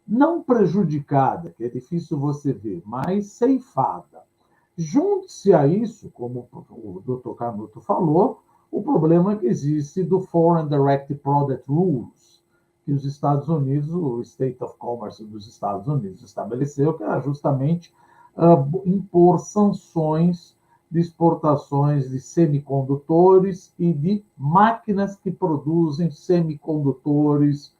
não prejudicada, que é difícil você ver, mas ceifada. Junte-se a isso, como o Dr. Canuto falou, o problema que existe do Foreign Direct Product Rules, que os Estados Unidos, o State of Commerce dos Estados Unidos estabeleceu, que era justamente impor sanções de exportações de semicondutores e de máquinas que produzem semicondutores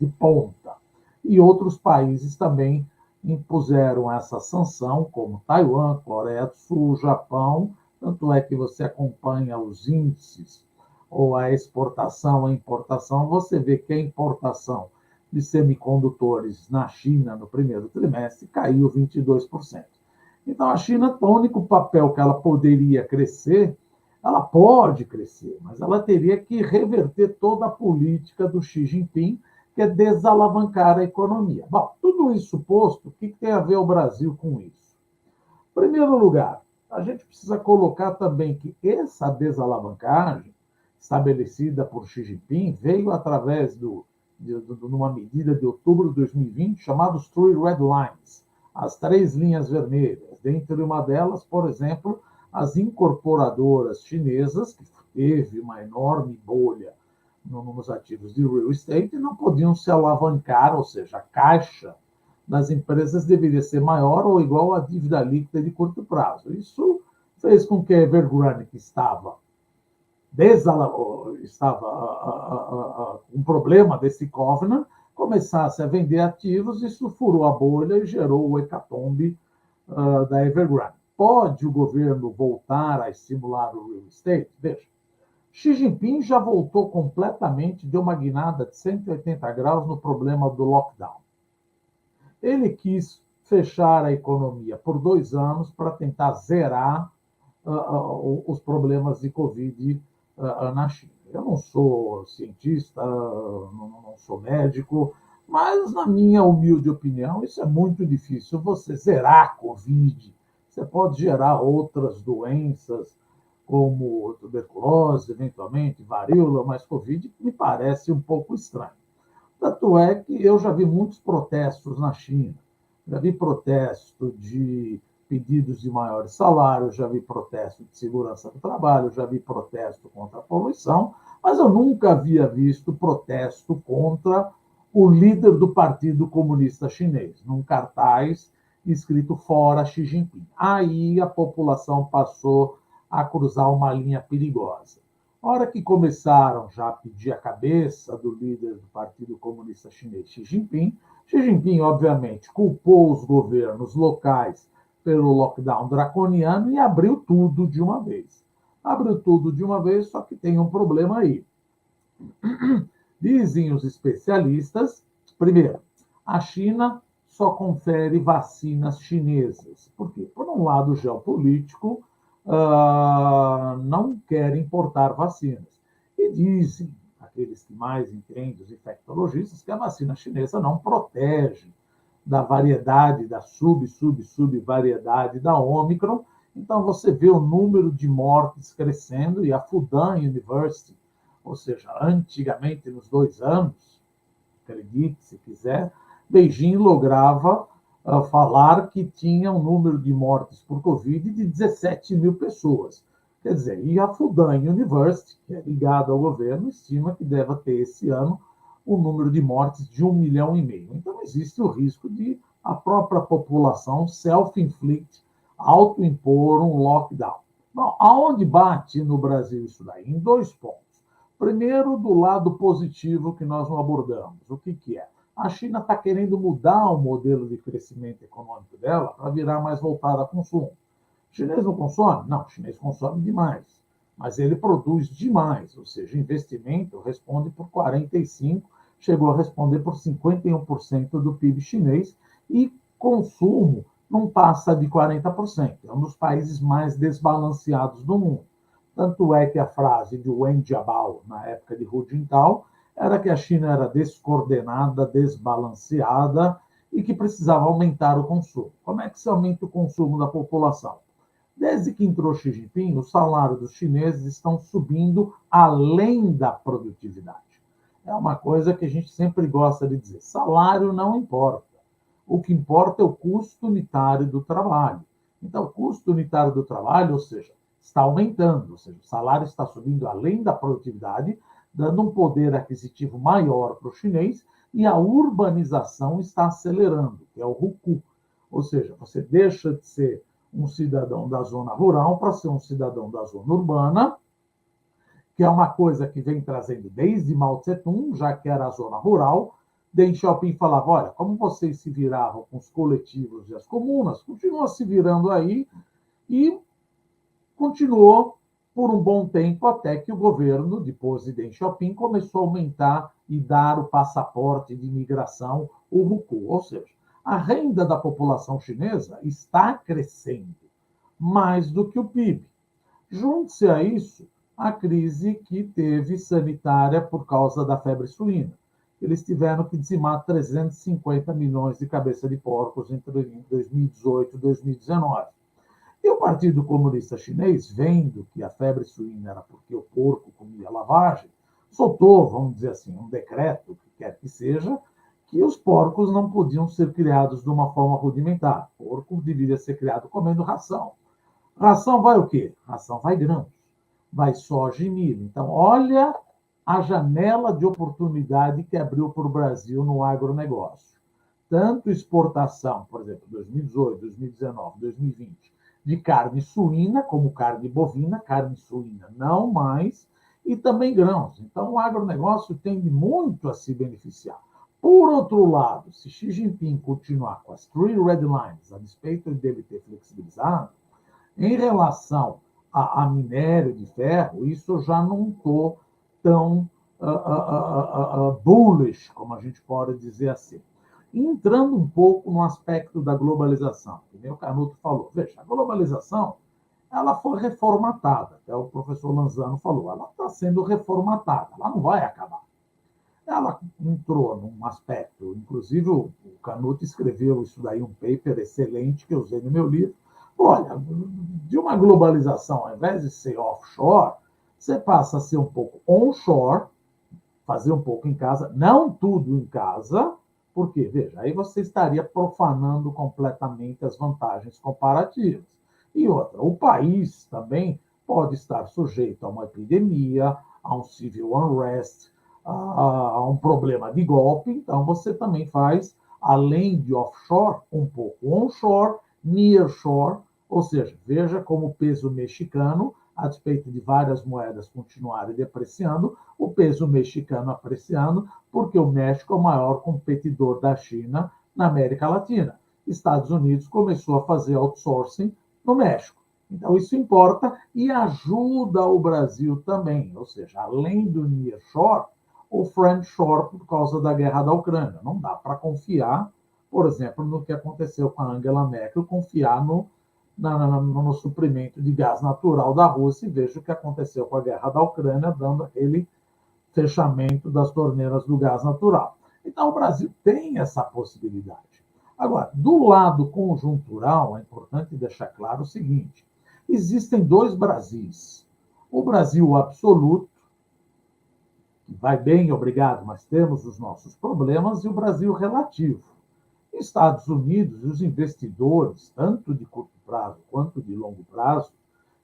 de ponta. E outros países também impuseram essa sanção, como Taiwan, Coreia do Sul, Japão, tanto é que você acompanha os índices ou a exportação, a importação, você vê que a importação de semicondutores na China no primeiro trimestre caiu 22%. Então, a China, o único papel que ela poderia crescer, ela pode crescer, mas ela teria que reverter toda a política do Xi Jinping, que é desalavancar a economia. Bom, tudo isso posto, o que tem a ver o Brasil com isso? Em primeiro lugar, a gente precisa colocar também que essa desalavancagem estabelecida por Xi Jinping veio através de uma medida de outubro de 2020 chamada os Three Red Lines, as 3 linhas vermelhas. Dentre uma delas, por exemplo, as incorporadoras chinesas, que teve uma enorme bolha nos ativos de real estate, não podiam se alavancar, ou seja, a caixa das empresas deveria ser maior ou igual à dívida líquida de curto prazo. Isso fez com que a Evergrande, que estava um problema desse covenant, começasse a vender ativos, isso furou a bolha e gerou o hecatombe da Evergrande. Pode o governo voltar a estimular o real estate? Veja, Xi Jinping já voltou completamente, deu uma guinada de 180 graus no problema do lockdown. Ele quis fechar a economia por 2 anos para tentar zerar os problemas de Covid na China. Eu não sou cientista, não sou médico, mas, na minha humilde opinião, isso é muito difícil. Você zerar a Covid, você pode gerar outras doenças, como tuberculose, eventualmente, varíola, mas Covid me parece um pouco estranho. Tanto é que eu já vi muitos protestos na China. Já vi protesto de pedidos de maiores salários, já vi protesto de segurança do trabalho, já vi protesto contra a poluição, mas eu nunca havia visto protesto contra o líder do Partido Comunista Chinês, num cartaz escrito fora Xi Jinping. Aí a população passou a cruzar uma linha perigosa. A hora que começaram já a pedir a cabeça do líder do Partido Comunista Chinês, Xi Jinping, obviamente, culpou os governos locais pelo lockdown draconiano e abriu tudo de uma vez. Abriu tudo de uma vez, só que tem um problema aí. Dizem os especialistas, primeiro, a China só confere vacinas chinesas. Por quê? Por um lado geopolítico, não quer importar vacinas. E dizem, aqueles que mais entendem, os infectologistas, que a vacina chinesa não protege da variedade, da subvariedade da Ômicron. Então, você vê o número de mortes crescendo e a Fudan University, ou seja, antigamente, nos 2 anos, acredite se quiser, Beijing lograva falar que tinha um número de mortes por Covid de 17 mil pessoas. Quer dizer, e a Fudan University, que é ligada ao governo, estima que deva ter esse ano um número de mortes de 1,5 milhão. Então, existe o risco de a própria população self-inflict, autoimpor um lockdown. Bom, aonde bate no Brasil isso daí? Em 2 pontos. Primeiro, do lado positivo que nós não abordamos. O que é? A China está querendo mudar o modelo de crescimento econômico dela para virar mais voltada a consumo. O chinês não consome? Não, o chinês consome demais. mas ele produz demais, ou seja, investimento responde por 45%, chegou a responder por 51% do PIB chinês, e consumo não passa de 40%. É um dos países mais desbalanceados do mundo. Tanto é que a frase de Wen Jiabao, na época de Hu Jintao, era que a China era descoordenada, desbalanceada e que precisava aumentar o consumo. Como é que se aumenta o consumo da população? Desde que entrou Xi Jinping, o salário dos chineses estão subindo além da produtividade. É uma coisa que a gente sempre gosta de dizer. Salário não importa. O que importa é o custo unitário do trabalho. Então, o custo unitário do trabalho, ou seja, está aumentando, ou seja, o salário está subindo além da produtividade, dando um poder aquisitivo maior para o chinês, e a urbanização está acelerando, que é o Hukou. Ou seja, você deixa de ser um cidadão da zona rural para ser um cidadão da zona urbana, que é uma coisa que vem trazendo desde Mao Tse-tung, já que era a zona rural. Deng Xiaoping falava, olha, como vocês se viravam com os coletivos e as comunas, continua se virando aí, e continuou por um bom tempo, até que o governo, depois de Deng Xiaoping, começou a aumentar e dar o passaporte de imigração, o Hukou. Ou seja, a renda da população chinesa está crescendo mais do que o PIB. Junte-se a isso a crise que teve sanitária por causa da febre suína. Eles tiveram que dizimar 350 milhões de cabeça de porcos entre 2018 e 2019. E o Partido Comunista Chinês, vendo que a febre suína era porque o porco comia lavagem, soltou, vamos dizer assim, um decreto, que quer que seja, que os porcos não podiam ser criados de uma forma rudimentar. O porco deveria ser criado comendo ração. Ração vai o quê? Ração vai grãos, vai soja e milho. Então, olha a janela de oportunidade que abriu para o Brasil no agronegócio. Tanto exportação, por exemplo, 2018, 2019, 2020, de carne suína, como carne bovina, carne suína não mais, e também grãos. Então, o agronegócio tende muito a se beneficiar. Por outro lado, se Xi Jinping continuar com as Three Red Lines, a despeito dele ter flexibilizado, em relação a minério de ferro, isso eu já não estou tão bullish, como a gente pode dizer assim. Entrando um pouco no aspecto da globalização, que nem o Canuto falou. Veja, a globalização ela foi reformatada, até o professor Lanzano falou, ela está sendo reformatada, ela não vai acabar. Ela entrou num aspecto, inclusive o Canuto escreveu isso daí, um paper excelente que eu usei no meu livro. Olha, de uma globalização, ao invés de ser offshore, você passa a ser um pouco onshore, fazer um pouco em casa, não tudo em casa, porque, veja, aí você estaria profanando completamente as vantagens comparativas. E outra, o país também pode estar sujeito a uma epidemia, a um civil unrest, a um problema de golpe, então você também faz, além de offshore, um pouco onshore, nearshore, ou seja, veja como o peso mexicano, a despeito de várias moedas continuarem depreciando, o peso mexicano apreciando, porque o México é o maior competidor da China na América Latina. Estados Unidos começou a fazer outsourcing no México. Então, isso importa e ajuda o Brasil também, ou seja, além do nearshore, o friendshore por causa da guerra da Ucrânia. Não dá para confiar, por exemplo, no que aconteceu com a Angela Merkel, confiar no suprimento de gás natural da Rússia, e veja o que aconteceu com a guerra da Ucrânia, dando aquele fechamento das torneiras do gás natural. Então, o Brasil tem essa possibilidade. Agora, do lado conjuntural, é importante deixar claro o seguinte, existem dois Brasis. O Brasil absoluto, que vai bem, obrigado, mas temos os nossos problemas, e o Brasil relativo. Estados Unidos e os investidores, tanto de curto prazo quanto de longo prazo,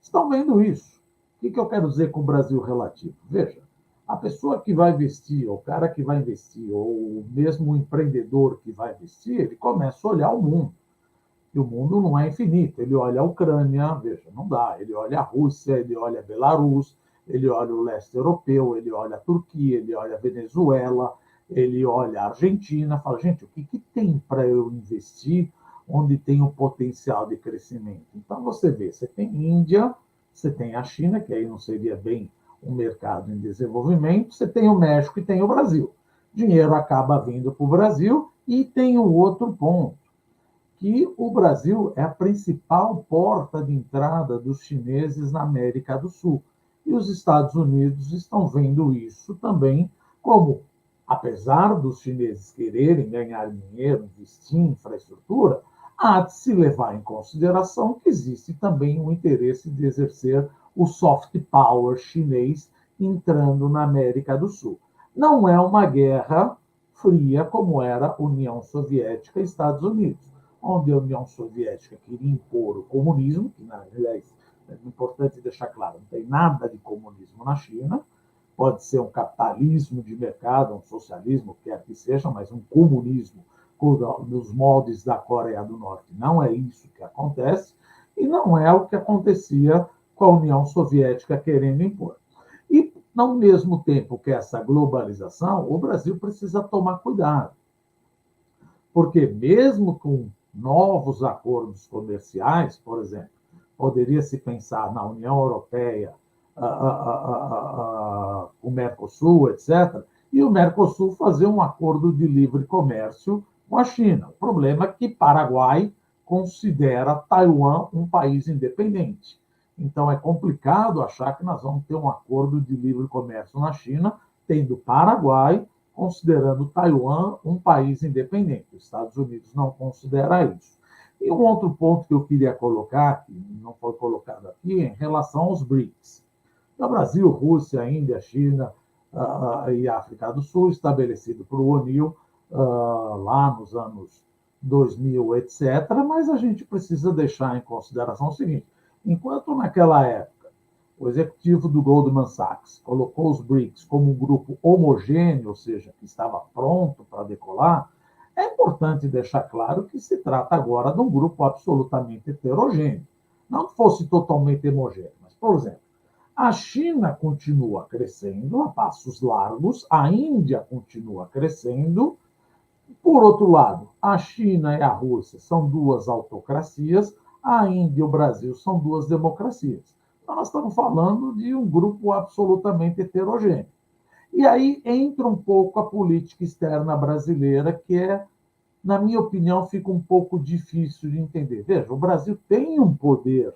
estão vendo isso. O que eu quero dizer com o Brasil relativo? Veja, a pessoa que vai investir, ou o cara que vai investir, ou mesmo o empreendedor que vai investir, ele começa a olhar o mundo. E o mundo não é infinito. Ele olha a Ucrânia, veja, não dá. Ele olha a Rússia, ele olha a Belarus, ele olha o leste europeu, ele olha a Turquia, ele olha a Venezuela, ele olha a Argentina, fala, gente, o que tem para eu investir onde tem um potencial de crescimento? Então, você vê, você tem Índia, você tem a China, que aí não seria bem um mercado em desenvolvimento, você tem o México e tem o Brasil. Dinheiro acaba vindo para o Brasil e tem um outro ponto, que o Brasil é a principal porta de entrada dos chineses na América do Sul. E os Estados Unidos estão vendo isso também como, apesar dos chineses quererem ganhar dinheiro, investir em infraestrutura, há de se levar em consideração que existe também um interesse de exercer o soft power chinês entrando na América do Sul. Não é uma guerra fria como era a União Soviética e Estados Unidos, onde a União Soviética queria impor o comunismo, que, aliás, é importante deixar claro, não tem nada de comunismo na China, pode ser um capitalismo de mercado, um socialismo, quer que seja, mas um comunismo nos moldes da Coreia do Norte. Não é isso que acontece, e não é o que acontecia com a União Soviética querendo impor. E, ao mesmo tempo que essa globalização, o Brasil precisa tomar cuidado, porque mesmo com novos acordos comerciais, por exemplo, poderia-se pensar na União Europeia, o Mercosul, etc., e o Mercosul fazer um acordo de livre comércio com a China. O problema é que Paraguai considera Taiwan um país independente. Então, é complicado achar que nós vamos ter um acordo de livre comércio na China, tendo Paraguai considerando Taiwan um país independente. Os Estados Unidos não considera isso. E um outro ponto que eu queria colocar, que não foi colocado aqui, em relação aos BRICS. O Brasil, Rússia, Índia, China e África do Sul, estabelecido por ONU lá nos anos 2000, etc., mas a gente precisa deixar em consideração o seguinte: enquanto naquela época o executivo do Goldman Sachs colocou os BRICS como um grupo homogêneo, ou seja, que estava pronto para decolar, é importante deixar claro que se trata agora de um grupo absolutamente heterogêneo. Não que fosse totalmente homogêneo, mas, por exemplo, a China continua crescendo a passos largos, a Índia continua crescendo. Por outro lado, a China e a Rússia são duas autocracias, a Índia e o Brasil são duas democracias. Então, nós estamos falando de um grupo absolutamente heterogêneo. E aí entra um pouco a política externa brasileira, que na minha opinião, fica um pouco difícil de entender. Veja, o Brasil tem um poder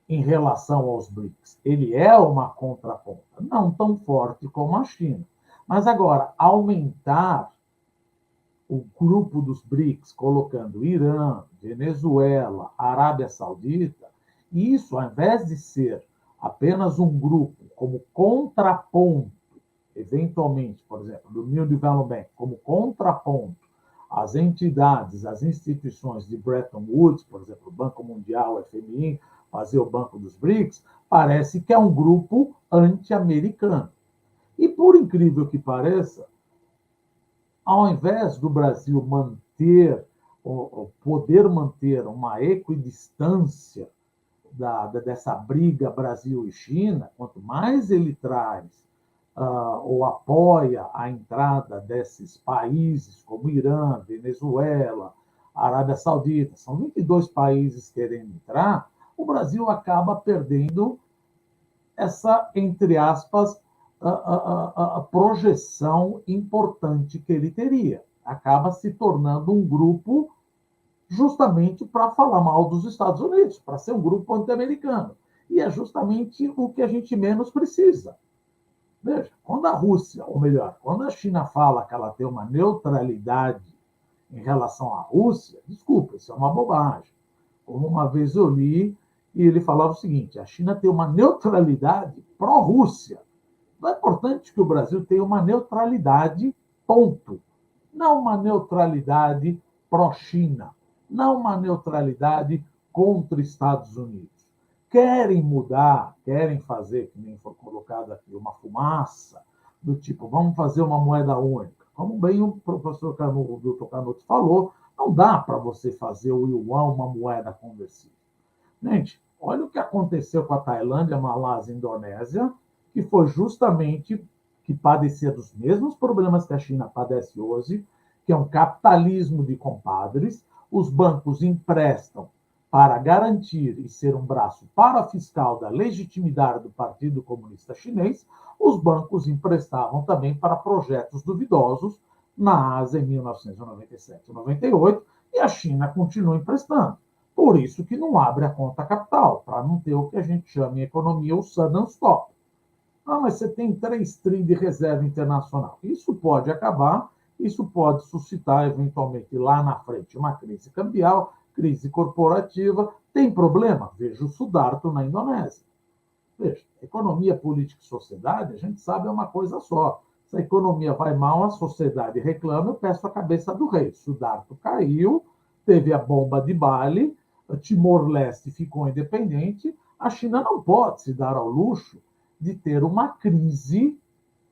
em relação aos BRICS. Ele é uma contraponta, não tão forte como a China. Mas agora, aumentar o grupo dos BRICS, colocando Irã, Venezuela, Arábia Saudita, isso, ao invés de ser apenas um grupo como contraponto, eventualmente, por exemplo, do New Development Bank, como contraponto às entidades, às instituições de Bretton Woods, por exemplo, o Banco Mundial, o FMI, fazer o Banco dos BRICS, parece que é um grupo anti-americano. E, por incrível que pareça, ao invés do Brasil poder manter uma equidistância dessa briga Brasil e China, quanto mais ele traz ou apoia a entrada desses países como Irã, Venezuela, Arábia Saudita, são 22 países querendo entrar, o Brasil acaba perdendo essa, entre aspas, a projeção importante que ele teria. Acaba se tornando um grupo justamente para falar mal dos Estados Unidos, para ser um grupo anti-americano. E é justamente o que a gente menos precisa. Veja, quando a Rússia, ou melhor, quando a China fala que ela tem uma neutralidade em relação à Rússia, desculpa, isso é uma bobagem. Como uma vez eu li, e ele falava o seguinte: a China tem uma neutralidade pró-Rússia. Não é importante que o Brasil tenha uma neutralidade, ponto. Não uma neutralidade pró-China. Não uma neutralidade contra Estados Unidos. Querem mudar, querem fazer, que nem foi colocado aqui, uma fumaça, do tipo, vamos fazer uma moeda única. Como bem o professor Dr. Canuto falou, não dá para você fazer o yuan uma moeda conversível. Gente, olha o que aconteceu com a Tailândia, Malásia e Indonésia, que foi justamente que padecia dos mesmos problemas que a China padece hoje, que é um capitalismo de compadres. Os bancos emprestam para garantir e ser um braço parafiscal da legitimidade do Partido Comunista Chinês, os bancos emprestavam também para projetos duvidosos na Ásia em 1997 e 98, e a China continua emprestando. Por isso que não abre a conta capital, para não ter o que a gente chama em economia o sudden stop. Ah, mas você tem 3 tri de reserva internacional. Isso pode acabar, isso pode suscitar, eventualmente, lá na frente, uma crise cambial, crise corporativa. Tem problema? Veja o Sudarto na Indonésia. Veja, economia, política e sociedade, a gente sabe, é uma coisa só. Se a economia vai mal, a sociedade reclama, eu peço a cabeça do rei. Sudarto caiu, teve a bomba de Bali, Timor-Leste ficou independente. A China não pode se dar ao luxo de ter uma crise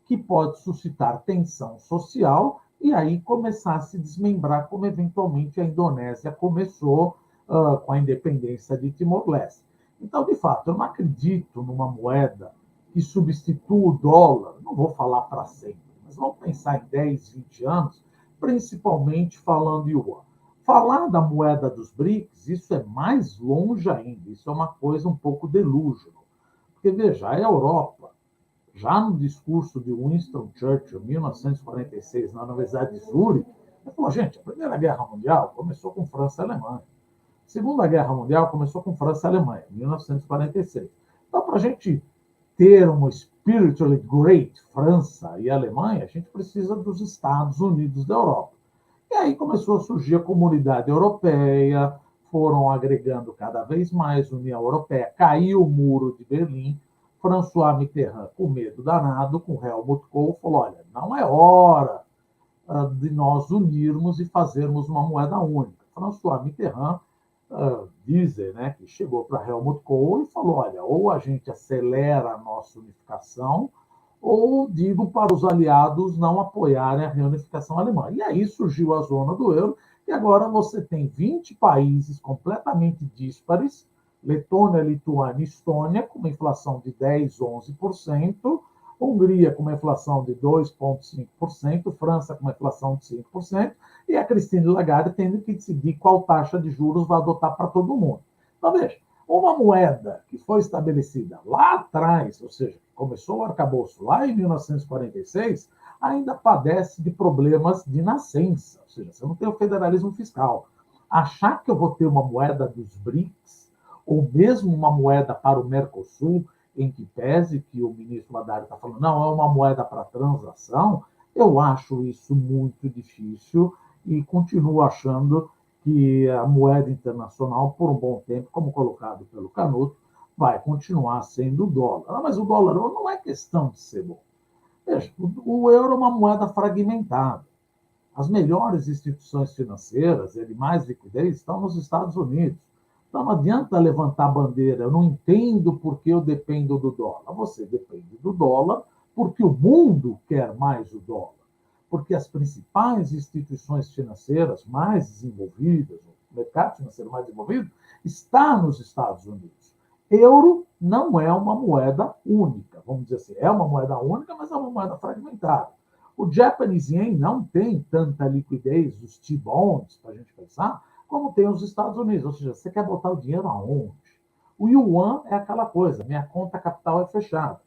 que pode suscitar tensão social e aí começar a se desmembrar, como eventualmente a Indonésia começou com a independência de Timor-Leste. Então, de fato, eu não acredito numa moeda que substitua o dólar, não vou falar para sempre, mas vamos pensar em 10, 20 anos, principalmente falando em yuan. Falar da moeda dos BRICS, isso é mais longe ainda, isso é uma coisa um pouco delúgio. Porque, veja, a Europa, já no discurso de Winston Churchill, em 1946, na Universidade de Zurique, ele falou, gente, a Primeira Guerra Mundial começou com França e Alemanha. A Segunda Guerra Mundial começou com França e Alemanha, em 1946. Então, para a gente ter uma spiritually great França e Alemanha, a gente precisa dos Estados Unidos da Europa. E aí começou a surgir a Comunidade Europeia, foram agregando cada vez mais a União Europeia, caiu o Muro de Berlim, François Mitterrand, com medo danado, com Helmut Kohl, falou, olha, não é hora de nós unirmos e fazermos uma moeda única. François Mitterrand dizem, né, que chegou para Helmut Kohl e falou, olha, ou a gente acelera a nossa unificação, ou digo para os aliados não apoiarem a reunificação alemã. E aí surgiu a zona do euro, e agora você tem 20 países completamente díspares, Letônia, Lituânia e Estônia, com uma inflação de 10%, 11%, Hungria com uma inflação de 2,5%, França com uma inflação de 5%, e a Christine Lagarde tendo que decidir qual taxa de juros vai adotar para todo mundo. Então, veja, uma moeda que foi estabelecida lá atrás, ou seja, começou o arcabouço lá em 1946, ainda padece de problemas de nascença, ou seja, você não tem o federalismo fiscal. Achar que eu vou ter uma moeda dos BRICS, ou mesmo uma moeda para o Mercosul, em que pese que o ministro Haddad está falando, não, é uma moeda para transação, eu acho isso muito difícil e continuo achando que a moeda internacional, por um bom tempo, como colocado pelo Canuto, vai continuar sendo o dólar. Mas o dólar não é questão de ser bom. Veja, o euro é uma moeda fragmentada. As melhores instituições financeiras e de mais liquidez estão nos Estados Unidos. Então, não adianta levantar a bandeira, eu não entendo por que eu dependo do dólar. Você depende do dólar porque o mundo quer mais o dólar. Porque as principais instituições financeiras mais desenvolvidas, o mercado financeiro mais desenvolvido, está nos Estados Unidos. Euro não é uma moeda única, vamos dizer assim, é uma moeda única, mas é uma moeda fragmentada. O Japanese Yen não tem tanta liquidez, os T-bonds, para a gente pensar, como tem os Estados Unidos. Ou seja, você quer botar o dinheiro aonde? O yuan é aquela coisa, minha conta capital é fechada,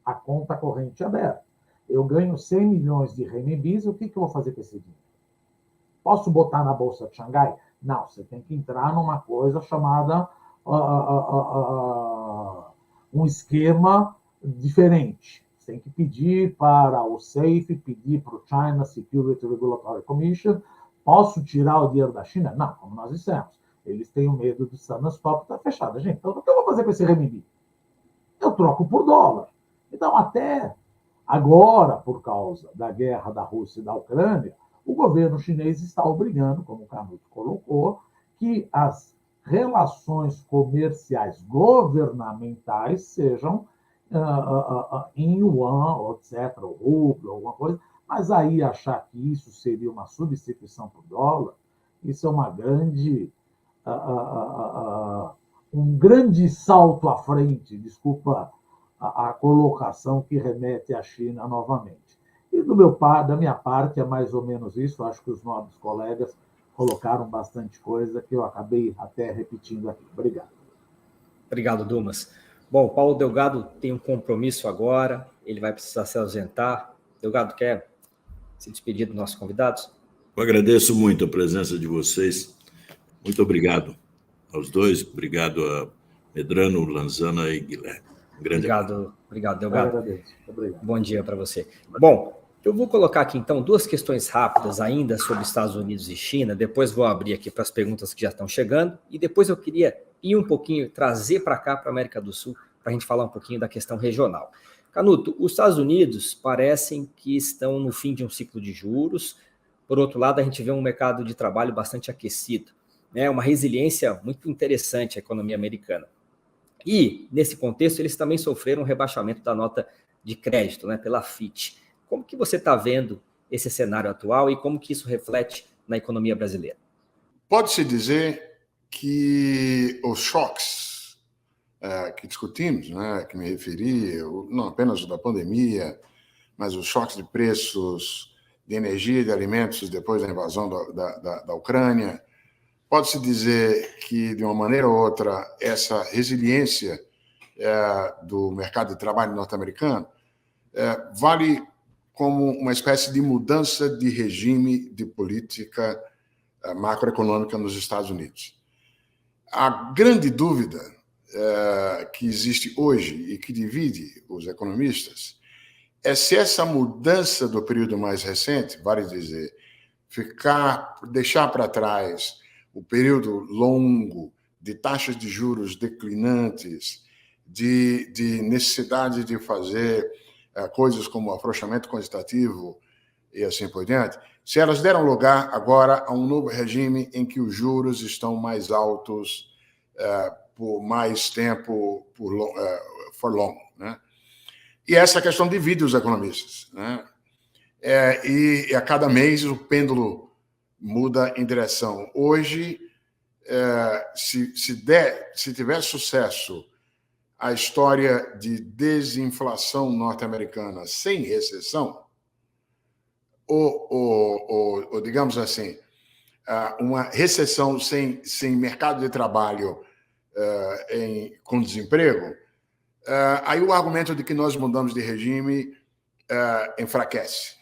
a conta corrente é aberta. Eu ganho 100 milhões de renminbis, o que eu vou fazer com esse dinheiro? Posso botar na Bolsa de Xangai? Não, você tem que entrar numa coisa chamada um esquema diferente. Você tem que pedir para o SAFE, pedir para o China Security Regulatory Commission. Posso tirar o dinheiro da China? Não, como nós dissemos. Eles têm o medo do sudden stop estar fechado. Gente, então o que eu vou fazer com esse renminbi? Eu troco por dólar. Então, até agora, por causa da guerra da Rússia e da Ucrânia, o governo chinês está obrigando, como o Canuto colocou, que as relações comerciais governamentais sejam em yuan, etc., ou rublo, alguma coisa, mas aí achar que isso seria uma substituição por dólar, isso é uma grande, um grande salto à frente, desculpa a colocação que remete à China novamente. E da minha parte é mais ou menos isso, acho que os nobres colegas colocaram bastante coisa que eu acabei até repetindo aqui. Obrigado. Obrigado, Dumas. Bom, o Paulo Delgado tem um compromisso agora, ele vai precisar se ausentar. Delgado, quer se despedir dos nossos convidados? Eu agradeço muito a presença de vocês. Muito obrigado aos dois. Obrigado a Medrano, Lanzana e Guilherme. Obrigado, Delgado. Obrigado. Bom dia para você. Bom, eu vou colocar aqui, então, duas questões rápidas ainda sobre Estados Unidos e China. Depois vou abrir aqui para as perguntas que já estão chegando. E depois eu queria ir um pouquinho, trazer para cá, para a América do Sul, para a gente falar um pouquinho da questão regional. Canuto, os Estados Unidos parecem que estão no fim de um ciclo de juros. Por outro lado, a gente vê um mercado de trabalho bastante aquecido, né? Uma resiliência muito interessante à economia americana. E, nesse contexto, eles também sofreram um rebaixamento da nota de crédito, né, pela Fitch. Como que você está vendo esse cenário atual e como que isso reflete na economia brasileira? Pode-se dizer que os choques que discutimos, né, que me referi, não apenas o da pandemia, mas os choques de preços de energia e de alimentos depois da invasão da Ucrânia, pode-se dizer que, de uma maneira ou outra, essa resiliência do mercado de trabalho norte-americano vale como uma espécie de mudança de regime de política macroeconômica nos Estados Unidos. A grande dúvida que existe hoje e que divide os economistas é se essa mudança do período mais recente, vale dizer, deixar para trás o período longo de taxas de juros declinantes, de necessidade de fazer coisas como afrouxamento quantitativo e assim por diante, se elas deram lugar agora a um novo regime em que os juros estão mais altos por mais tempo, for long, né? E essa questão divide os economistas, né? E a cada mês o pêndulo muda em direção. Hoje, se tiver sucesso a história de desinflação norte-americana sem recessão, ou digamos assim, uma recessão sem mercado de trabalho com desemprego, aí o argumento de que nós mudamos de regime enfraquece.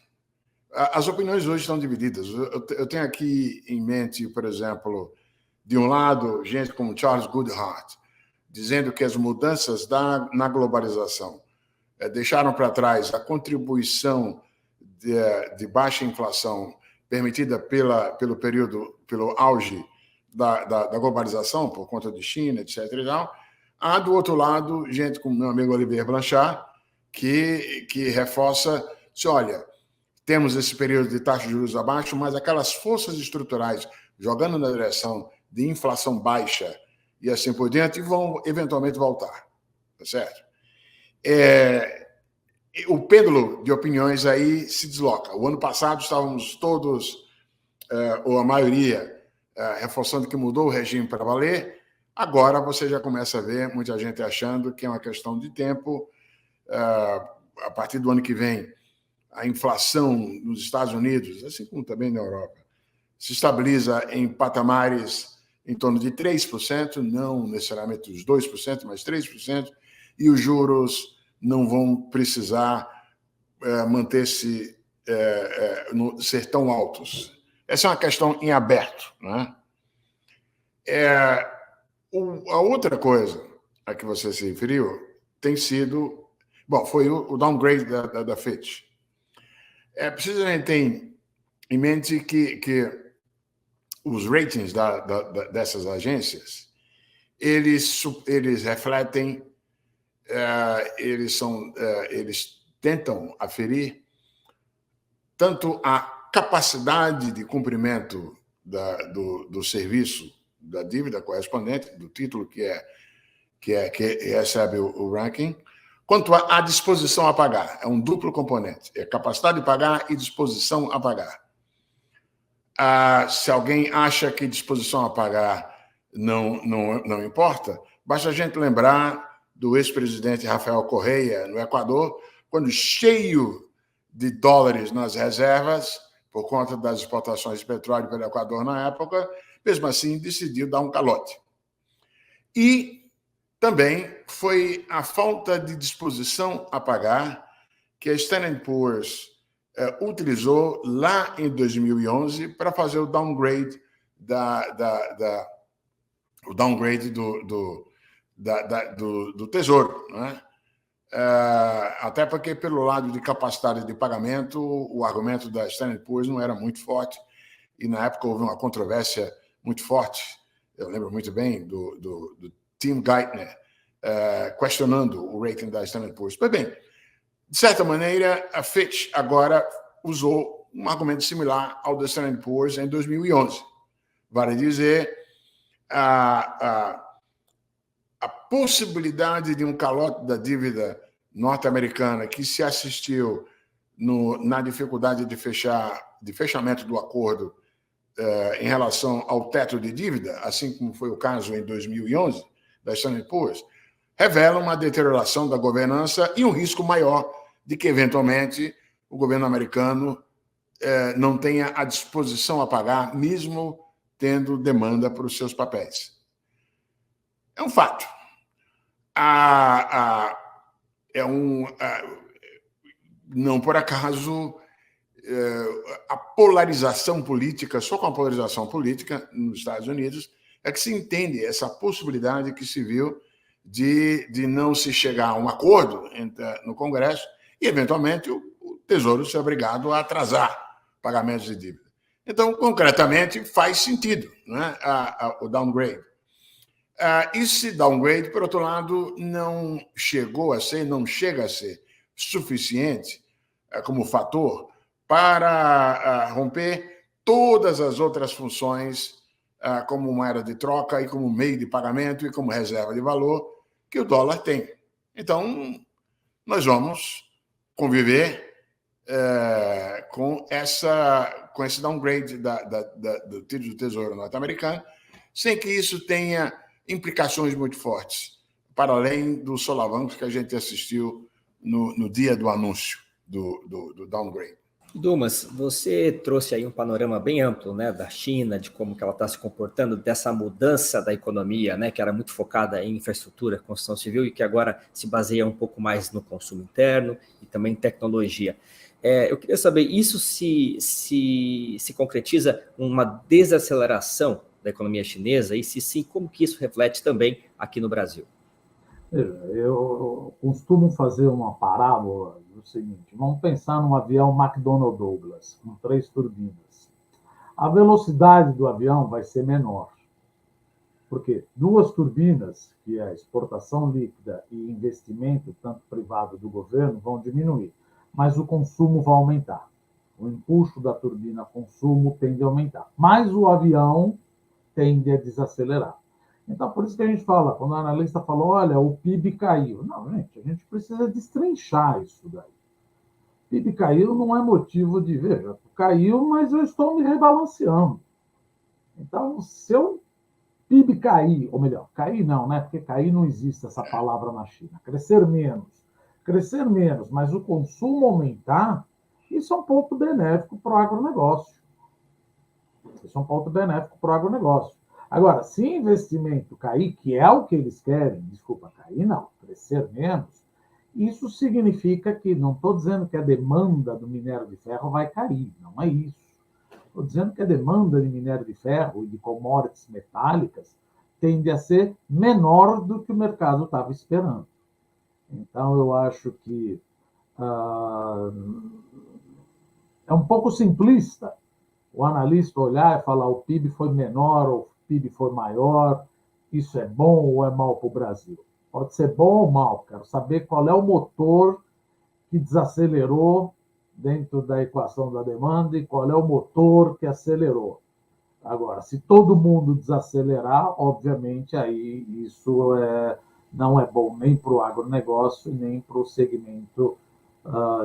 As opiniões hoje estão divididas. Eu tenho aqui em mente, por exemplo, de um lado, gente como Charles Goodhart, dizendo que as mudanças na globalização deixaram para trás a contribuição de baixa inflação permitida pelo auge da globalização, por conta de China, etc. E tal. Há, do outro lado, gente como meu amigo Olivier Blanchard, que reforça, olha, temos esse período de taxa de juros abaixo, mas aquelas forças estruturais jogando na direção de inflação baixa e assim por diante vão eventualmente voltar, tá certo? O pêndulo de opiniões aí se desloca. O ano passado estávamos todos, ou a maioria, reforçando que mudou o regime para valer. Agora você já começa a ver muita gente achando que é uma questão de tempo. A partir do ano que vem, a inflação nos Estados Unidos, assim como também na Europa, se estabiliza em patamares em torno de 3%, não necessariamente os 2%, mas 3%, e os juros não vão precisar manter-se, ser tão altos. Essa é uma questão em aberto, né? A outra coisa a que você se referiu tem sido... Bom, foi o downgrade da Fitch. É preciso a gente ter em mente que os ratings dessas agências, eles refletem, eles tentam aferir tanto a capacidade de cumprimento do serviço da dívida correspondente, do título que recebe o ranking, quanto à disposição a pagar. É um duplo componente. É capacidade de pagar e disposição a pagar. Se alguém acha que disposição a pagar não importa, basta a gente lembrar do ex-presidente Rafael Correa, no Equador, quando cheio de dólares nas reservas, por conta das exportações de petróleo pelo Equador na época, mesmo assim decidiu dar um calote. E também foi a falta de disposição a pagar que a Standard & Poor's utilizou lá em 2011 para fazer o downgrade do Tesouro, né? Até porque, pelo lado de capacidade de pagamento, o argumento da Standard & Poor's não era muito forte, e na época houve uma controvérsia muito forte, eu lembro muito bem, do Tim Geithner questionando o rating da Standard & Poor's. Pois bem, de certa maneira, a Fitch agora usou um argumento similar ao da Standard & Poor's em 2011. Vale dizer, a possibilidade de um calote da dívida norte-americana que se assistiu na dificuldade de fechamento do acordo em relação ao teto de dívida, assim como foi o caso em 2011 da Standard & Poor's, revela uma deterioração da governança e um risco maior de que, eventualmente, o governo americano não tenha a disposição a pagar, mesmo tendo demanda para os seus papéis. É um fato. Não por acaso, a polarização política, só com a polarização política nos Estados Unidos, é que se entende essa possibilidade que se viu de não se chegar a um acordo no Congresso e, eventualmente, o Tesouro ser obrigado a atrasar pagamentos de dívida. Então, concretamente, faz sentido, né, o downgrade. Esse downgrade, por outro lado, não chega a ser suficiente como fator para romper todas as outras funções, como moeda de troca e como meio de pagamento e como reserva de valor que o dólar tem. Então, nós vamos conviver com esse downgrade do título do Tesouro norte-americano, sem que isso tenha implicações muito fortes, para além dos solavancos que a gente assistiu no dia do anúncio do downgrade. Dumas, você trouxe aí um panorama bem amplo, né, da China, de como que ela está se comportando, dessa mudança da economia, né, que era muito focada em infraestrutura, construção civil, e que agora se baseia um pouco mais no consumo interno e também em tecnologia. Eu queria saber, isso se concretiza uma desaceleração da economia chinesa, e se sim, como que isso reflete também aqui no Brasil? Eu costumo fazer uma parábola do seguinte: vamos pensar num avião McDonnell Douglas, com 3 turbinas. A velocidade do avião vai ser menor, porque 2 turbinas, que é a exportação líquida e investimento, tanto privado do governo, vão diminuir, mas o consumo vai aumentar. O empuxo da turbina consumo tende a aumentar, mas o avião tende a desacelerar. Então, por isso que a gente fala, quando o analista fala, olha, o PIB caiu. Não, gente, a gente precisa destrinchar isso daí. O PIB caiu não é motivo de, veja, caiu, mas eu estou me rebalanceando. Então, se o PIB cair, ou melhor, cair não, né? Porque cair não existe essa palavra na China. Crescer menos, mas o consumo aumentar, isso é um ponto benéfico para o agronegócio. Agora, se investimento cair, que é o que eles querem, cair não, crescer menos, isso significa que, não estou dizendo que a demanda do minério de ferro vai cair, não é isso. Estou dizendo que a demanda de minério de ferro e de commodities metálicas tende a ser menor do que o mercado estava esperando. Então, eu acho que é um pouco simplista o analista olhar e falar o PIB foi menor ou o PIB foi maior, isso é bom ou é mal para o Brasil? Pode ser bom ou mal, quero saber qual é o motor que desacelerou dentro da equação da demanda e qual é o motor que acelerou. Agora, se todo mundo desacelerar, obviamente, aí isso não é bom nem para o agronegócio, nem para o segmento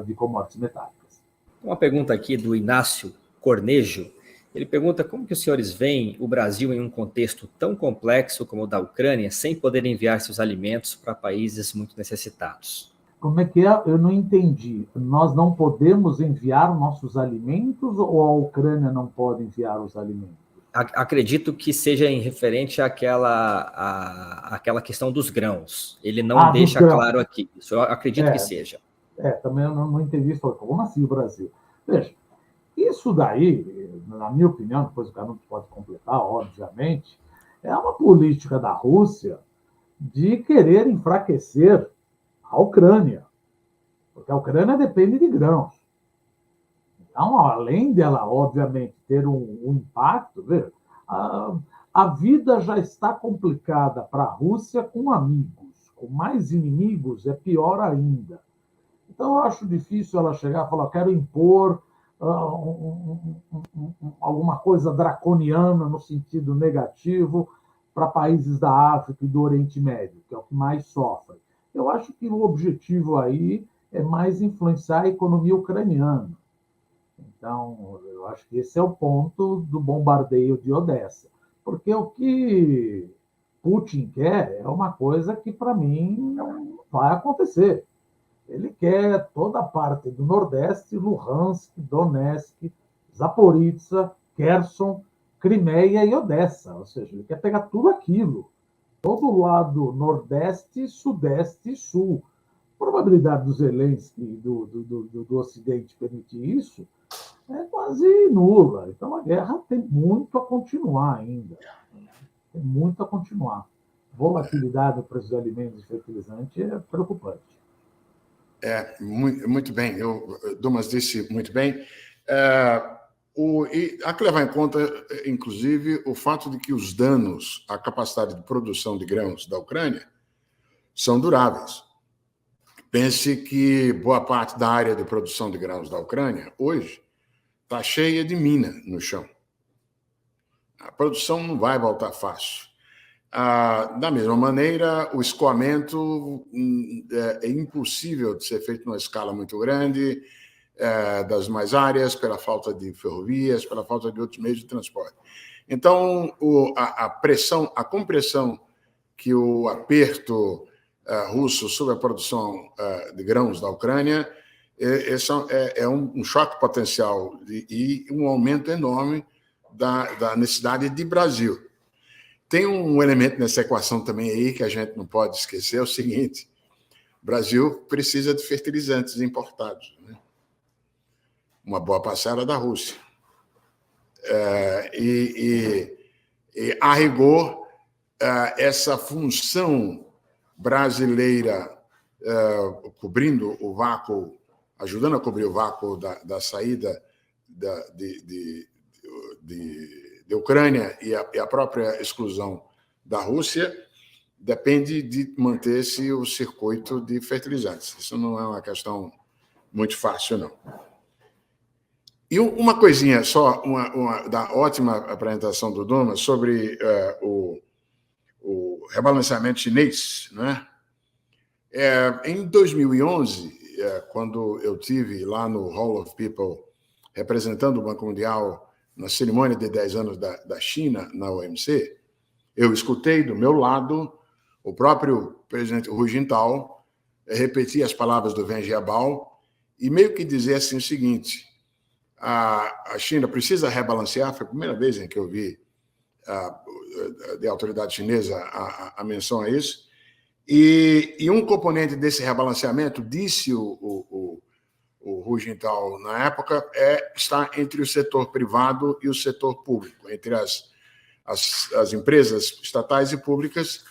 de commodities metálicas. Uma pergunta aqui do Inácio Cornejo. Ele pergunta como que os senhores veem o Brasil em um contexto tão complexo como o da Ucrânia, sem poder enviar seus alimentos para países muito necessitados. Como é que é? Eu não entendi. Nós não podemos enviar nossos alimentos ou a Ucrânia não pode enviar os alimentos? Acredito que seja em referente àquela questão dos grãos. Ele não deixa claro aqui. Isso eu acredito que seja. Também eu não entendi isso. Como assim o Brasil? Veja, isso daí, na minha opinião, depois o Canuto pode completar, obviamente, é uma política da Rússia de querer enfraquecer a Ucrânia, porque a Ucrânia depende de grãos. Então, além dela, obviamente, ter um impacto, veja, a vida já está complicada para a Rússia com amigos, com mais inimigos é pior ainda. Então, eu acho difícil ela chegar e falar, quero impor alguma coisa draconiana no sentido negativo para países da África e do Oriente Médio, que é o que mais sofre. Eu acho que o objetivo aí é mais influenciar a economia ucraniana. Então, eu acho que esse é o ponto do bombardeio de Odessa. Porque o que Putin quer é uma coisa que, para mim, não vai acontecer. Ele quer toda a parte do Nordeste, Luhansk, Donetsk, Zaporizhzhia, Kherson, Crimeia e Odessa. Ou seja, ele quer pegar tudo aquilo. Todo o lado Nordeste, Sudeste e Sul. A probabilidade do Zelensky e do Ocidente permitir isso é quase nula. Então, a guerra tem muito a continuar ainda. Tem muito a continuar. Volatilidade do preço de alimentos e fertilizantes é preocupante. Muito bem. O Dumas disse muito bem. E há que levar em conta, inclusive, o fato de que os danos à capacidade de produção de grãos da Ucrânia são duráveis. Pense que boa parte da área de produção de grãos da Ucrânia, hoje, está cheia de mina no chão. A produção não vai voltar fácil. Da mesma maneira, o escoamento é impossível de ser feito numa escala muito grande, das mais áreas, pela falta de ferrovias, pela falta de outros meios de transporte. Então, a compressão que o aperto russo sobre a produção de grãos da Ucrânia é um choque potencial e um aumento enorme da necessidade de Brasil. Tem um elemento nessa equação também aí que a gente não pode esquecer, é o seguinte: o Brasil precisa de fertilizantes importados, né? Uma boa parcela da Rússia. E a rigor, essa função brasileira cobrindo o vácuo, ajudando a cobrir o vácuo da saída da Ucrânia e a própria exclusão da Rússia, depende de manter-se o circuito de fertilizantes. Isso não é uma questão muito fácil, não. E uma coisinha só, da ótima apresentação do Duma sobre o rebalanceamento chinês, né? Em 2011, quando eu tive lá no Hall of People representando o Banco Mundial na cerimônia de 10 anos da China, na OMC, eu escutei do meu lado o próprio presidente Hu Jintao repetir as palavras do Wen Jiabao e meio que dizer assim o seguinte: a China precisa rebalancear. Foi a primeira vez em que eu vi de autoridade chinesa a menção a isso. E um componente desse rebalanceamento, disse o Hu Jintao na época, está entre o setor privado e o setor público, entre as empresas estatais e públicas,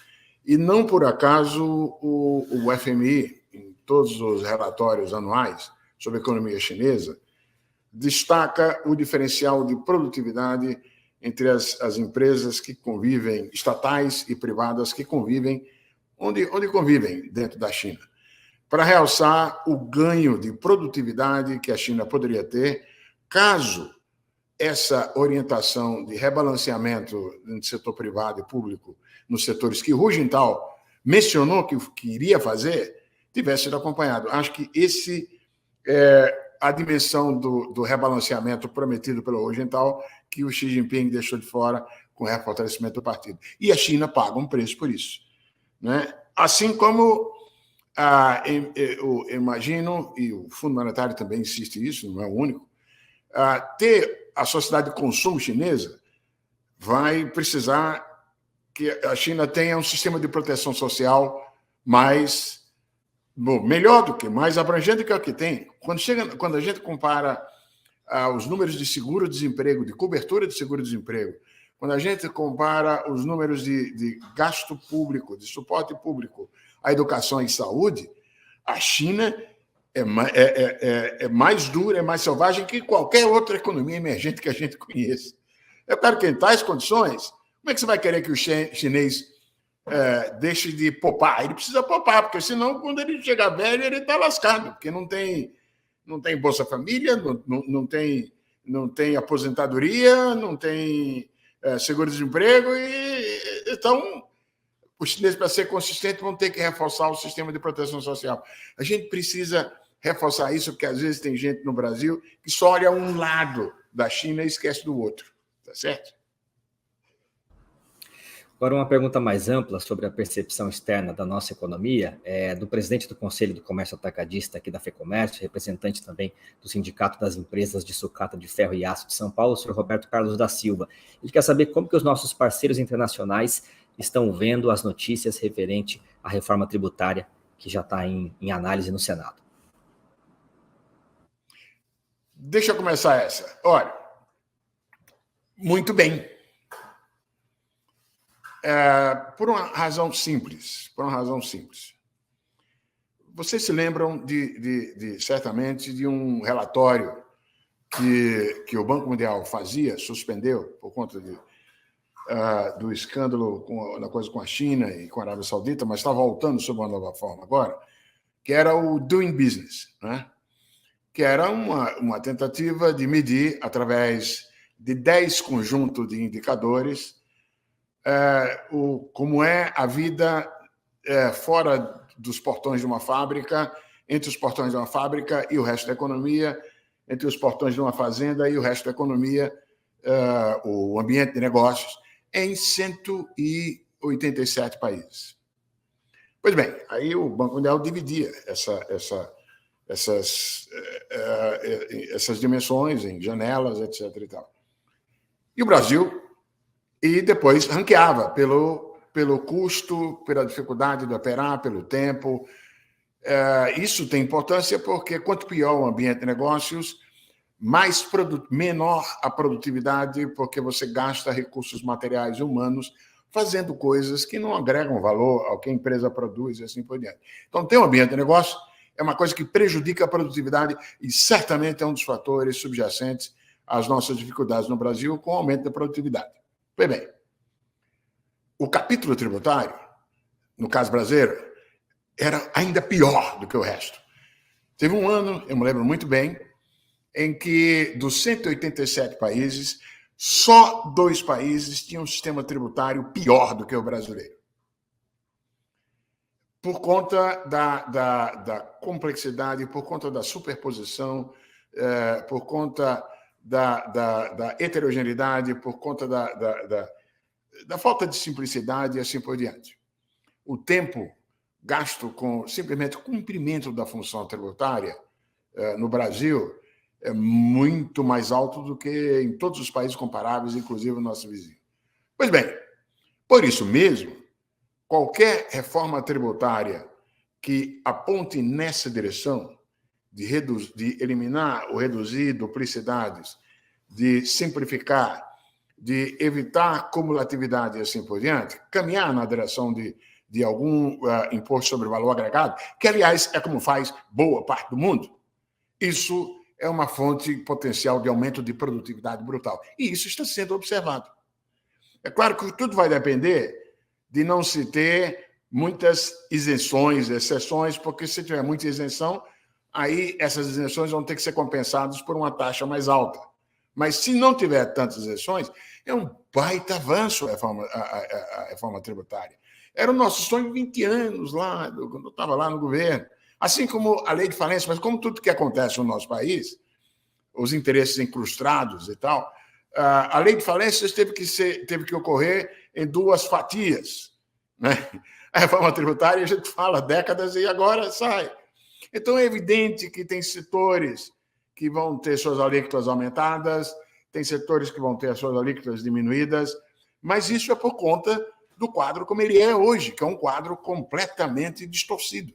e não por acaso o FMI, em todos os relatórios anuais sobre a economia chinesa, destaca o diferencial de produtividade entre as empresas que convivem, estatais e privadas, que convivem, onde convivem dentro da China, para realçar o ganho de produtividade que a China poderia ter caso essa orientação de rebalanceamento entre setor privado e público nos setores que Hu Jintao mencionou que iria fazer, tivesse sido acompanhado. Acho que esse a dimensão do rebalanceamento prometido pelo Hu Jintao, que o Xi Jinping deixou de fora com o refortalecimento do partido. E a China paga um preço por isso, né? Assim como eu imagino, e o Fundo Monetário também insiste nisso, não é o único, ter a sociedade de consumo chinesa vai precisar que a China tenha um sistema de proteção social melhor do que, mais abrangente do que o que tem. Quando a gente compara os números de seguro-desemprego, de cobertura de seguro-desemprego, quando a gente compara os números de gasto público, de suporte público à educação e saúde, a China é mais dura, é mais selvagem que qualquer outra economia emergente que a gente conheça. É claro que em tais condições, como é que você vai querer que o chinês deixe de poupar? Ele precisa poupar, porque senão, quando ele chegar velho, ele está lascado, porque não tem Bolsa Família, não tem aposentadoria, não tem seguro-desemprego, então os chineses, para ser consistentes, vão ter que reforçar o sistema de proteção social. A gente precisa reforçar isso, porque às vezes tem gente no Brasil que só olha um lado da China e esquece do outro. Tá certo? Agora, uma pergunta mais ampla sobre a percepção externa da nossa economia, do presidente do Conselho do Comércio Atacadista aqui da FEComércio, representante também do Sindicato das Empresas de Sucata de Ferro e Aço de São Paulo, o senhor Roberto Carlos da Silva. Ele quer saber como que os nossos parceiros internacionais estão vendo as notícias referente à reforma tributária que já está em análise no Senado. Deixa eu começar essa. Olha, muito bem. Por uma razão simples. Vocês se lembram certamente de um relatório que o Banco Mundial suspendeu por conta do escândalo na coisa com a China e com a Arábia Saudita, mas está voltando sob uma nova forma agora, que era o Doing Business, né? Que era uma tentativa de medir, através de 10 conjuntos de indicadores, como é a vida fora dos portões de uma fábrica, entre os portões de uma fábrica e o resto da economia, entre os portões de uma fazenda e o resto da economia, o ambiente de negócios, em 187 países. Pois bem, aí o Banco Mundial dividia essas dimensões em janelas, etc. E tal. E o Brasil, e depois ranqueava pelo custo, pela dificuldade de operar, pelo tempo. Isso tem importância porque quanto pior o ambiente de negócios, menor a produtividade, porque você gasta recursos materiais e humanos fazendo coisas que não agregam valor ao que a empresa produz e assim por diante. Então, ter um ambiente de negócio é uma coisa que prejudica a produtividade e certamente é um dos fatores subjacentes às nossas dificuldades no Brasil com o aumento da produtividade. Pois bem, o capítulo tributário, no caso brasileiro, era ainda pior do que o resto. Teve um ano, eu me lembro muito bem, em que dos 187 países, só 2 países tinham um sistema tributário pior do que o brasileiro. Por conta da complexidade, por conta da superposição, por conta da heterogeneidade, por conta da falta de simplicidade e assim por diante. O tempo gasto com simplesmente o cumprimento da função tributária no Brasil é muito mais alto do que em todos os países comparáveis, inclusive o nosso vizinho. Pois bem, por isso mesmo, qualquer reforma tributária que aponte nessa direção de eliminar ou reduzir duplicidades, de simplificar, de evitar cumulatividade e assim por diante, caminhar na direção de algum imposto sobre valor agregado, que, aliás, é como faz boa parte do mundo. Isso é uma fonte potencial de aumento de produtividade brutal. E isso está sendo observado. É claro que tudo vai depender de não se ter muitas isenções, exceções, porque se tiver muita isenção, aí essas isenções vão ter que ser compensadas por uma taxa mais alta. Mas se não tiver tantas isenções, é um baita avanço a reforma tributária. Era o nosso sonho 20 anos lá, quando eu estava lá no governo. Assim como a lei de falência, mas como tudo que acontece no nosso país, os interesses incrustados e tal, a lei de falências teve que ocorrer em 2 fatias, né? a reforma tributária, a gente fala décadas e agora sai. Então, é evidente que tem setores que vão ter suas alíquotas aumentadas, tem setores que vão ter as suas alíquotas diminuídas, mas isso é por conta do quadro como ele é hoje, que é um quadro completamente distorcido.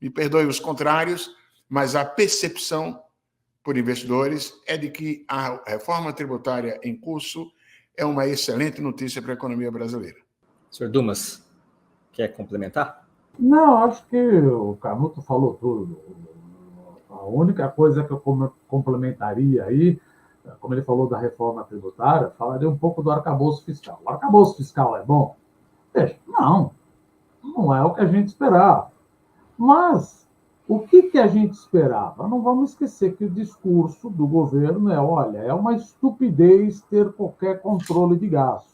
Me perdoe os contrários, mas a percepção por investidores é de que a reforma tributária em curso é uma excelente notícia para a economia brasileira. Senhor Dumas, quer complementar? Não, acho que o Canuto falou tudo. A única coisa que eu complementaria aí, como ele falou da reforma tributária, falaria um pouco do arcabouço fiscal. O arcabouço fiscal é bom? Veja, não é o que a gente esperava. Mas o que a gente esperava? Não vamos esquecer que o discurso do governo é uma estupidez ter qualquer controle de gasto.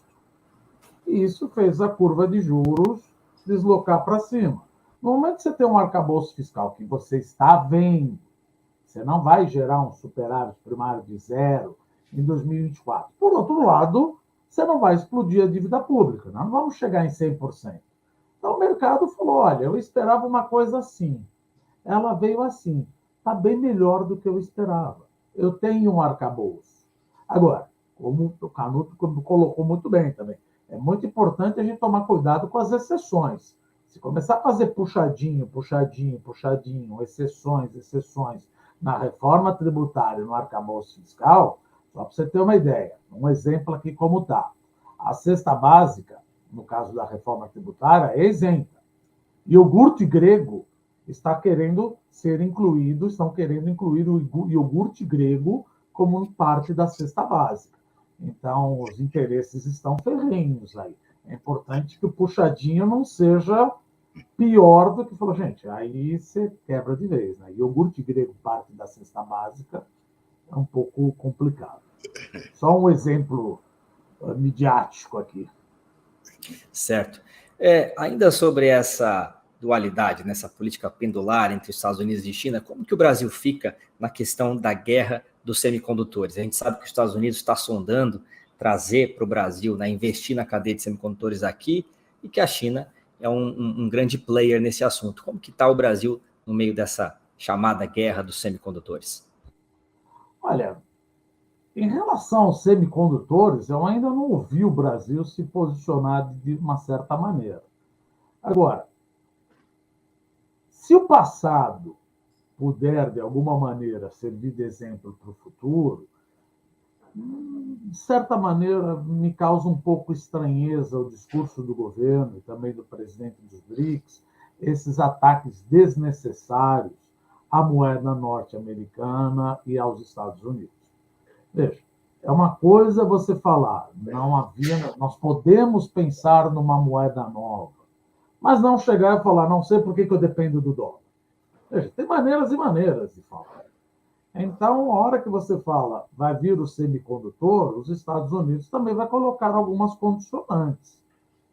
E isso fez a curva de juros deslocar para cima. No momento que você tem um arcabouço fiscal que você está vendo, você não vai gerar um superávit primário de 0 em 2024. Por outro lado, você não vai explodir a dívida pública. Não vamos chegar em 100%. Então, o mercado falou, olha, eu esperava uma coisa assim. Ela veio assim. Está bem melhor do que eu esperava. Eu tenho um arcabouço. Agora, como o Canuto colocou muito bem também, é muito importante a gente tomar cuidado com as exceções. Se começar a fazer puxadinho, exceções, na reforma tributária, no arcabouço fiscal, só para você ter uma ideia, um exemplo aqui como está. A cesta básica, no caso da reforma tributária, é isenta. Iogurte grego estão querendo incluir o iogurte grego como parte da cesta básica. Então, os interesses estão ferrenhos aí. É importante que o puxadinho não seja pior do que falou, gente, aí você quebra de vez, né? Iogurte grego, parte da cesta básica, é um pouco complicado. Só um exemplo midiático aqui. Certo. Ainda sobre essa dualidade, nessa política pendular entre os Estados Unidos e China, como que o Brasil fica na questão da guerra dos semicondutores? A gente sabe que os Estados Unidos está sondando trazer para o Brasil, né, investir na cadeia de semicondutores aqui, e que a China é um grande player nesse assunto. Como que está o Brasil no meio dessa chamada guerra dos semicondutores? Olha, em relação aos semicondutores, eu ainda não ouvi o Brasil se posicionar de uma certa maneira. Agora, se o passado puder, de alguma maneira, servir de exemplo para o futuro, de certa maneira, me causa um pouco estranheza o discurso do governo e também do presidente dos BRICS, esses ataques desnecessários à moeda norte-americana e aos Estados Unidos. Veja, é uma coisa você falar, nós podemos pensar numa moeda nova, mas não chegar e falar, não sei por que eu dependo do dólar. Veja, tem maneiras e maneiras de falar. Então, a hora que você fala, vai vir o semicondutor, os Estados Unidos também vai colocar algumas condicionantes.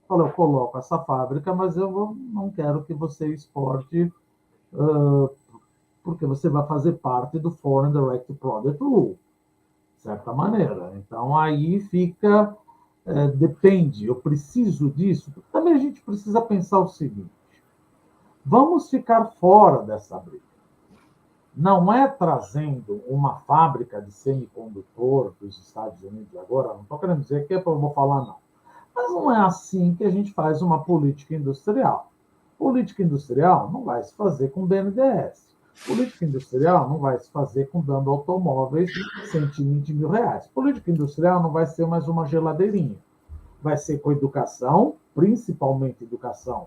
Fala, eu coloco essa fábrica, mas eu não quero que você exporte, porque você vai fazer parte do Foreign Direct Product Rule, de certa maneira. Então, aí fica, depende, eu preciso disso. Também a gente precisa pensar o seguinte, vamos ficar fora dessa briga. Não é trazendo uma fábrica de semicondutor dos Estados Unidos agora, não estou querendo dizer que eu vou falar não, mas não é assim que a gente faz uma política industrial. Política industrial não vai se fazer com BNDES. Política industrial não vai se fazer com dando automóveis de 120 mil reais. Política industrial não vai ser mais uma geladeirinha. Vai ser com educação, principalmente educação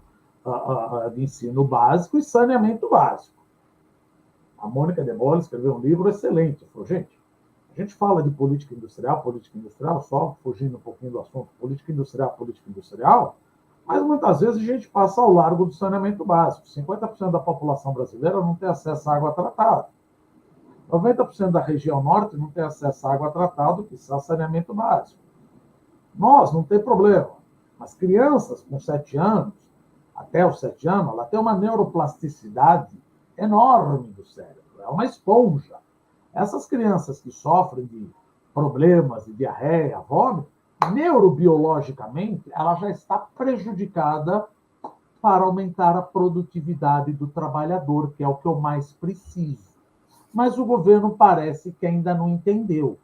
de ensino básico e saneamento básico. A Mônica de Bolle escreveu um livro excelente. Falou, gente, a gente fala de política industrial, só fugindo um pouquinho do assunto, política industrial, mas muitas vezes a gente passa ao largo do saneamento básico. 50% da população brasileira não tem acesso à água tratada. 90% da região norte não tem acesso à água tratada, que é saneamento básico. Nós não tem problema. Mas crianças com 7 anos, até os 7 anos, ela tem uma neuroplasticidade enorme do cérebro, é uma esponja. Essas crianças que sofrem de problemas de diarreia, vômito, neurobiologicamente, ela já está prejudicada para aumentar a produtividade do trabalhador, que é o que eu mais preciso. Mas o governo parece que ainda não entendeu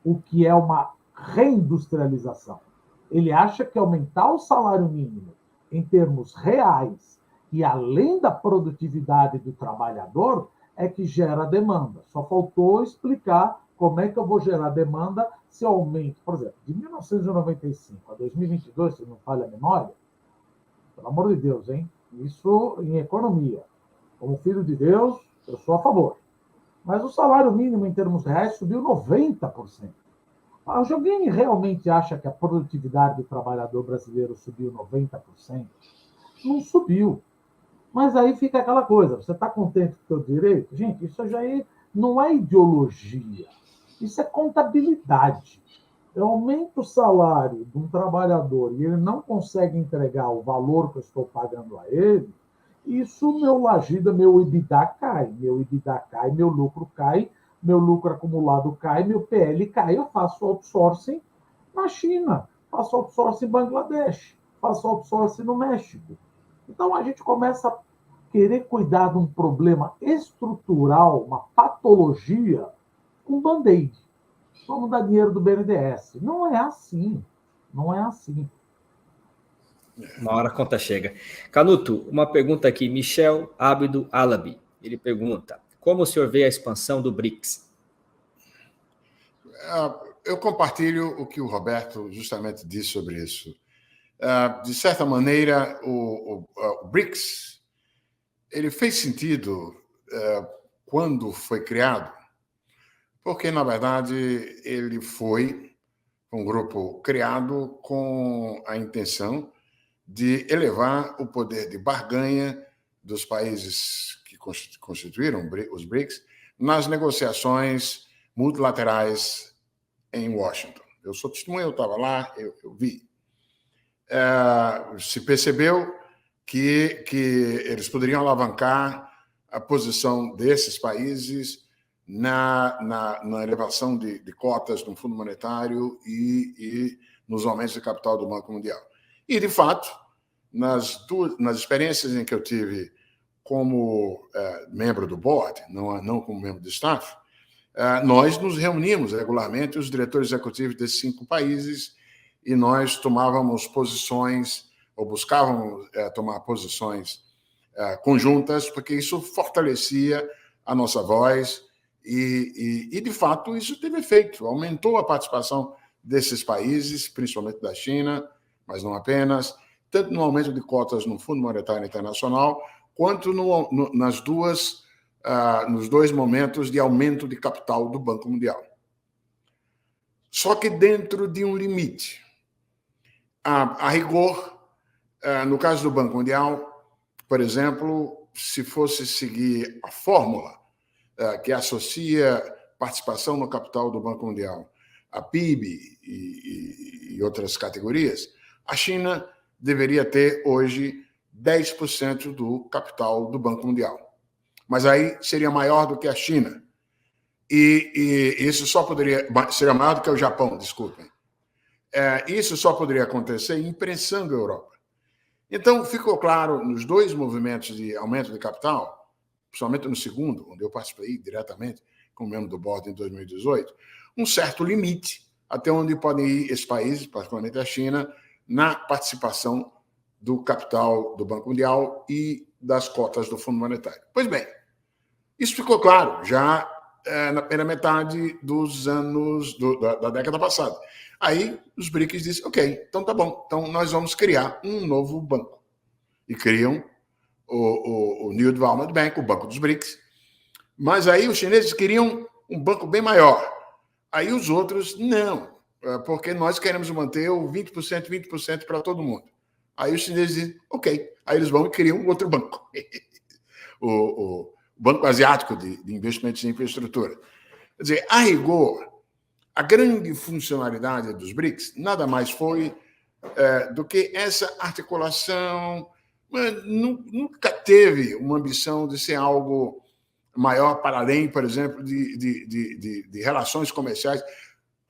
o que é uma reindustrialização. Ele acha que aumentar o salário mínimo em termos reais e além da produtividade do trabalhador é que gera demanda. Só faltou explicar como é que eu vou gerar demanda se eu aumento, por exemplo, de 1995 a 2022, se não falha a memória, pelo amor de Deus, hein? Isso em economia. Como filho de Deus, eu sou a favor. Mas o salário mínimo em termos reais subiu 90%. Alguém realmente acha que a produtividade do trabalhador brasileiro subiu 90%? Não subiu. Mas aí fica aquela coisa, você está contente com o seu direito? Gente, isso já não é ideologia, isso é contabilidade. Eu aumento o salário de um trabalhador e ele não consegue entregar o valor que eu estou pagando a ele, isso, meu Lagida, meu EBITDA cai, meu lucro cai, meu lucro acumulado cai, meu PL cai, eu faço outsourcing na China, faço outsourcing em Bangladesh, faço outsourcing no México. Então, a gente começa a querer cuidar de um problema estrutural, uma patologia, com band-aid. Vamos dar dinheiro do BNDES. Não é assim. Não é assim. Uma hora a conta chega. Canuto, uma pergunta aqui. Michel Abdo Alabi. Ele pergunta, como o senhor vê a expansão do BRICS? Eu compartilho o que o Roberto justamente disse sobre isso. De certa maneira, o BRICS ele fez sentido quando foi criado, porque, na verdade, ele foi um grupo criado com a intenção de elevar o poder de barganha dos países que constituíram os BRICS nas negociações multilaterais em Washington. Eu sou testemunha, eu estava lá, eu vi. Se percebeu que eles poderiam alavancar a posição desses países na elevação de cotas no Fundo Monetário e nos aumentos de capital do Banco Mundial. E, de fato, nas experiências em que eu tive como membro do board, não como membro do staff, nós nos reunimos regularmente, os diretores executivos desses 5 países, e nós tomávamos posições, ou buscávamos tomar posições conjuntas, porque isso fortalecia a nossa voz e, de fato, isso teve efeito. Aumentou a participação desses países, principalmente da China, mas não apenas, tanto no aumento de cotas no Fundo Monetário Internacional, quanto nos dois momentos de aumento de capital do Banco Mundial. Só que dentro de um limite. A rigor, no caso do Banco Mundial, por exemplo, se fosse seguir a fórmula que associa participação no capital do Banco Mundial a PIB e outras categorias, a China deveria ter hoje 10% do capital do Banco Mundial. Mas aí seria maior do que a China. E isso só seria maior do que o Japão, desculpem. Isso só poderia acontecer imprensando a Europa. Então, ficou claro nos 2 movimentos de aumento de capital, principalmente no segundo, onde eu participei diretamente como membro do board em 2018, um certo limite até onde podem ir esses países, particularmente a China, na participação do capital do Banco Mundial e das cotas do Fundo Monetário. Pois bem, isso ficou claro já na primeira metade dos anos da década passada. Aí os BRICS disseram, ok, então tá bom, então nós vamos criar um novo banco. E criam o New Development Bank, o Banco dos BRICS. Mas aí os chineses queriam um banco bem maior. Aí os outros, não, porque nós queremos manter o 20% para todo mundo. Aí os chineses dizem, ok. Aí eles vão e criam um outro banco. o Banco Asiático de Investimentos em Infraestrutura. Quer dizer, a rigor, a grande funcionalidade dos BRICS nada mais foi do que essa articulação. Nunca teve uma ambição de ser algo maior para além, por exemplo, de relações comerciais.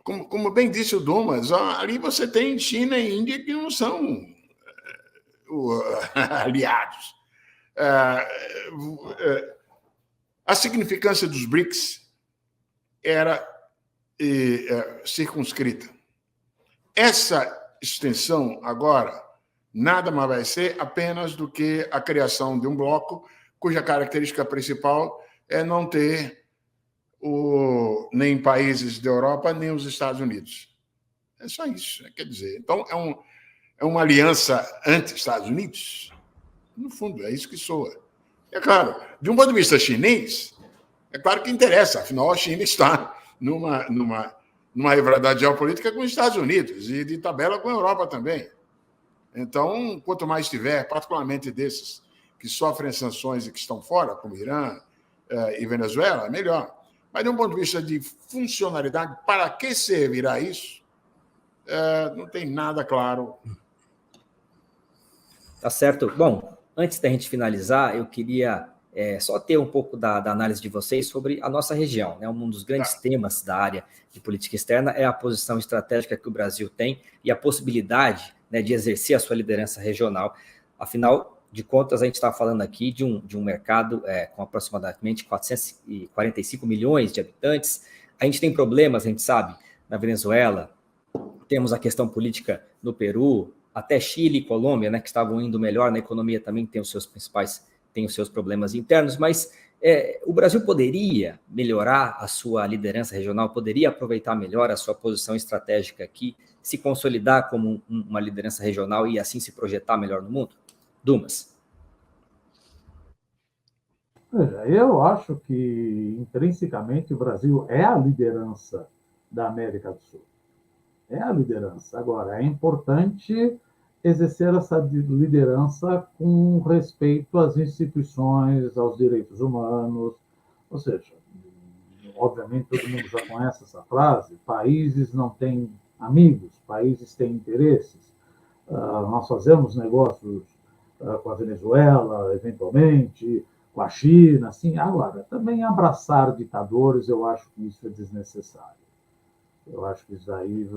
Como bem disse o Dumas, ali você tem China e Índia que não são aliados. A significância dos BRICS era circunscrita. Essa extensão agora nada mais vai ser apenas do que a criação de um bloco cuja característica principal é não ter nem países da Europa, nem os Estados Unidos. É só isso, quer dizer. Então, é uma aliança anti-Estados Unidos. No fundo, é isso que soa. É claro, de um ponto de vista chinês, é claro que interessa, afinal, a China está numa rivalidade geopolítica com os Estados Unidos e de tabela com a Europa também. Então, quanto mais tiver, particularmente desses que sofrem sanções e que estão fora, como Irã e Venezuela, melhor. Mas, de um ponto de vista de funcionalidade, para que servirá isso? Não tem nada claro. Tá certo. Bom, antes da gente finalizar, eu queria só ter um pouco da análise de vocês sobre a nossa região, né? Um dos grandes temas da área de política externa é a posição estratégica que o Brasil tem e a possibilidade, né, de exercer a sua liderança regional. Afinal de contas, a gente está falando aqui de um mercado com aproximadamente 445 milhões de habitantes. A gente tem problemas, a gente sabe, na Venezuela, temos a questão política no Peru, até Chile e Colômbia, né, que estavam indo melhor na economia, também tem os seus problemas internos, mas o Brasil poderia melhorar a sua liderança regional, poderia aproveitar melhor a sua posição estratégica aqui, se consolidar como uma liderança regional e assim se projetar melhor no mundo? Dumas. Veja, eu acho que, intrinsecamente, o Brasil é a liderança da América do Sul. É a liderança. Agora, é importante exercer essa liderança com respeito às instituições, aos direitos humanos. Ou seja, obviamente todo mundo já conhece essa frase, países não têm amigos, países têm interesses. Nós fazemos negócios com a Venezuela, eventualmente, com a China, assim. Agora, também abraçar ditadores, eu acho que isso é desnecessário. Eu acho que isso aí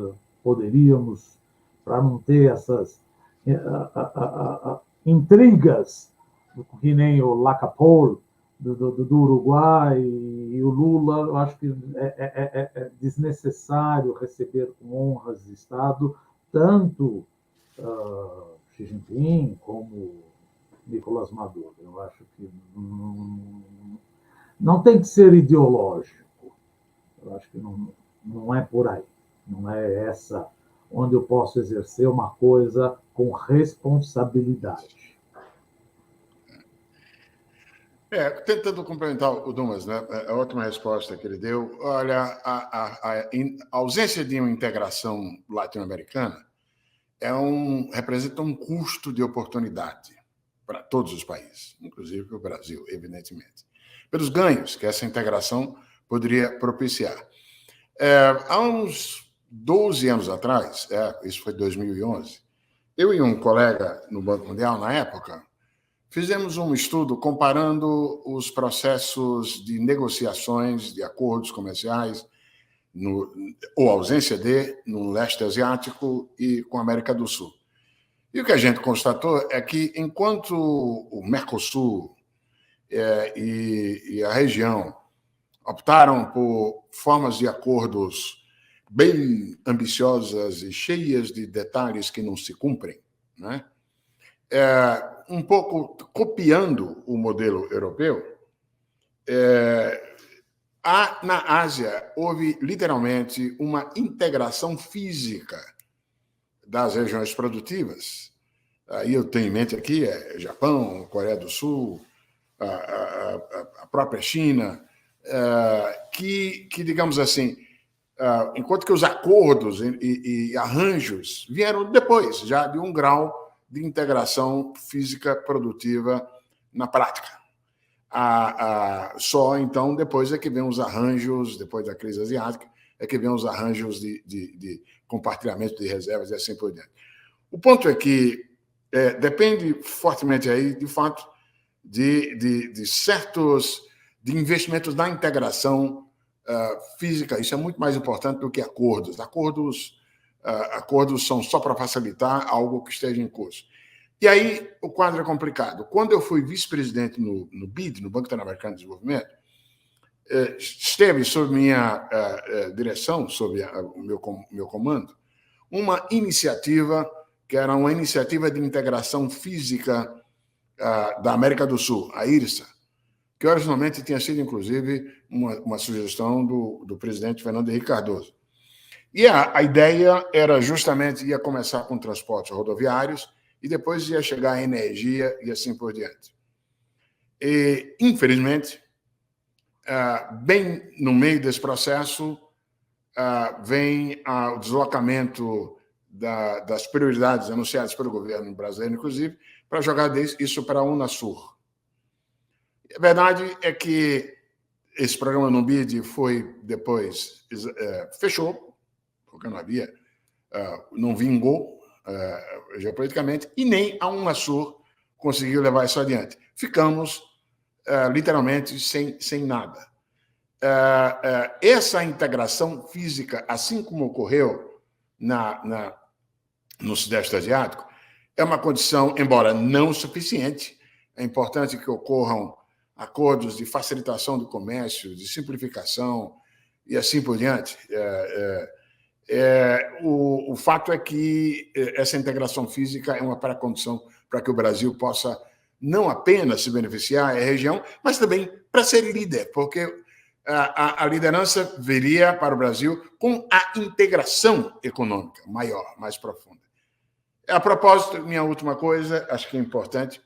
poderíamos, para não ter essas intrigas, que nem o Lacapol do Uruguai e o Lula, eu acho que é desnecessário receber com honras de Estado tanto Xi Jinping como Nicolás Maduro. Eu acho que não tem que ser ideológico. Eu acho que não é por aí. Não é essa onde eu posso exercer uma coisa com responsabilidade. Tentando complementar o Dumas, né? A última resposta que ele deu, olha, a ausência de uma integração latino-americana representa um custo de oportunidade para todos os países, inclusive para o Brasil, evidentemente, pelos ganhos que essa integração poderia propiciar. Há uns 12 anos atrás, isso foi 2011, eu e um colega no Banco Mundial, na época, fizemos um estudo comparando os processos de negociações de acordos comerciais, ou ausência no leste asiático e com a América do Sul. E o que a gente constatou é que, enquanto o Mercosul e a região optaram por formas de acordos bem ambiciosas e cheias de detalhes que não se cumprem, né? Um pouco copiando o modelo europeu, na Ásia houve literalmente uma integração física das regiões produtivas. Aí eu tenho em mente aqui Japão, Coreia do Sul, a própria China, que digamos assim, enquanto que os acordos e arranjos vieram depois, já de um grau de integração física produtiva na prática. Só então depois é que vem os arranjos, depois da crise asiática, é que vem os arranjos de compartilhamento de reservas e assim por diante. O ponto é que depende fortemente aí, de fato, de certos investimentos na integração física. Isso é muito mais importante do que acordos. Acordos são só para facilitar algo que esteja em curso. E aí o quadro é complicado. Quando eu fui vice-presidente no BID, no Banco Interamericano de Desenvolvimento, esteve sob minha direção, sob o meu comando, uma iniciativa que era uma iniciativa de integração física da América do Sul, a IRSA, que originalmente tinha sido, inclusive, uma sugestão do presidente Fernando Henrique Cardoso. E a ideia era justamente, ia começar com transportes rodoviários e depois ia chegar a energia e assim por diante. E, infelizmente, bem no meio desse processo, vem o deslocamento das prioridades anunciadas pelo governo brasileiro, inclusive, para jogar isso para a Unasur. A verdade é que esse programa no BID foi depois fechou, porque não vingou geopoliticamente, e nem a Unasur conseguiu levar isso adiante. Ficamos literalmente sem nada. Essa integração física, assim como ocorreu no Sudeste Asiático, é uma condição, embora não suficiente. É importante que ocorram acordos de facilitação do comércio, de simplificação e assim por diante. O fato é que essa integração física é uma pré-condição para que o Brasil possa não apenas se beneficiar da região, mas também para ser líder, porque a liderança viria para o Brasil com a integração econômica maior, mais profunda. A propósito, minha última coisa, acho que é importante,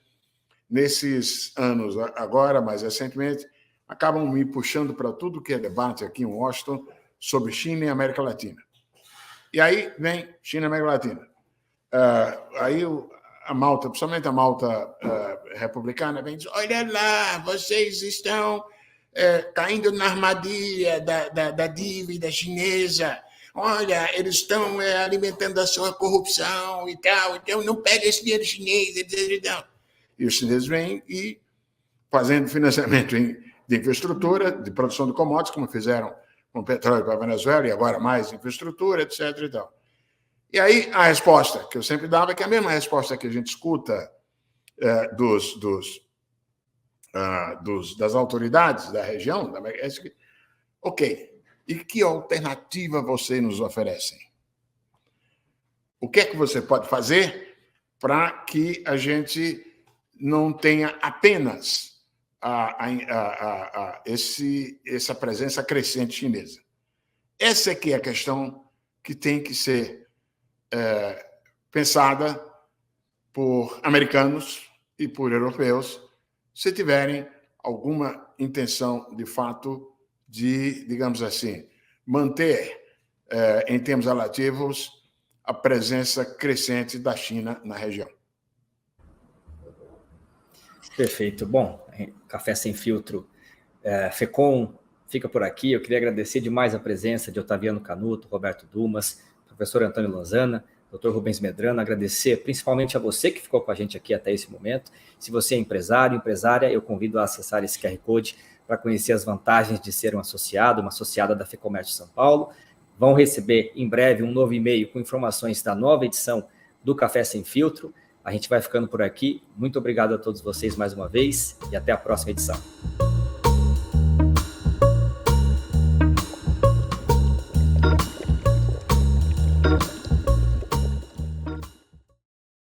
nesses anos agora, mais recentemente, acabam me puxando para tudo que é debate aqui em Washington sobre China e América Latina. E aí vem China e América Latina. Aí a Malta, principalmente a Malta republicana, vem e diz: olha lá, vocês estão caindo na armadilha da dívida chinesa. Olha, eles estão alimentando a sua corrupção e tal, então não pega esse dinheiro chinês, etc. E os chineses vêm e fazendo financiamento de infraestrutura, de produção de commodities, como fizeram com petróleo para a Venezuela, e agora mais infraestrutura, etc. E tal. E aí a resposta que eu sempre dava, que é a mesma resposta que a gente escuta das autoridades da região, ok, e que alternativa vocês nos oferecem? O que é que você pode fazer para que a gente não tenha apenas essa presença crescente chinesa? Essa é que é a questão que tem que ser pensada por americanos e por europeus, se tiverem alguma intenção, de fato, de, digamos assim, manter, em termos relativos, a presença crescente da China na região. Perfeito. Bom, Café Sem Filtro, FECOM fica por aqui. Eu queria agradecer demais a presença de Otaviano Canuto, Roberto Dumas, professor Antônio Lanzana, Dr. Rubens Medrano, agradecer principalmente a você que ficou com a gente aqui até esse momento. Se você é empresário, empresária, eu convido a acessar esse QR Code para conhecer as vantagens de ser um associado, uma associada da FEComércio São Paulo. Vão receber em breve um novo e-mail com informações da nova edição do Café Sem Filtro. A gente vai ficando por aqui. Muito obrigado a todos vocês mais uma vez e até a próxima edição.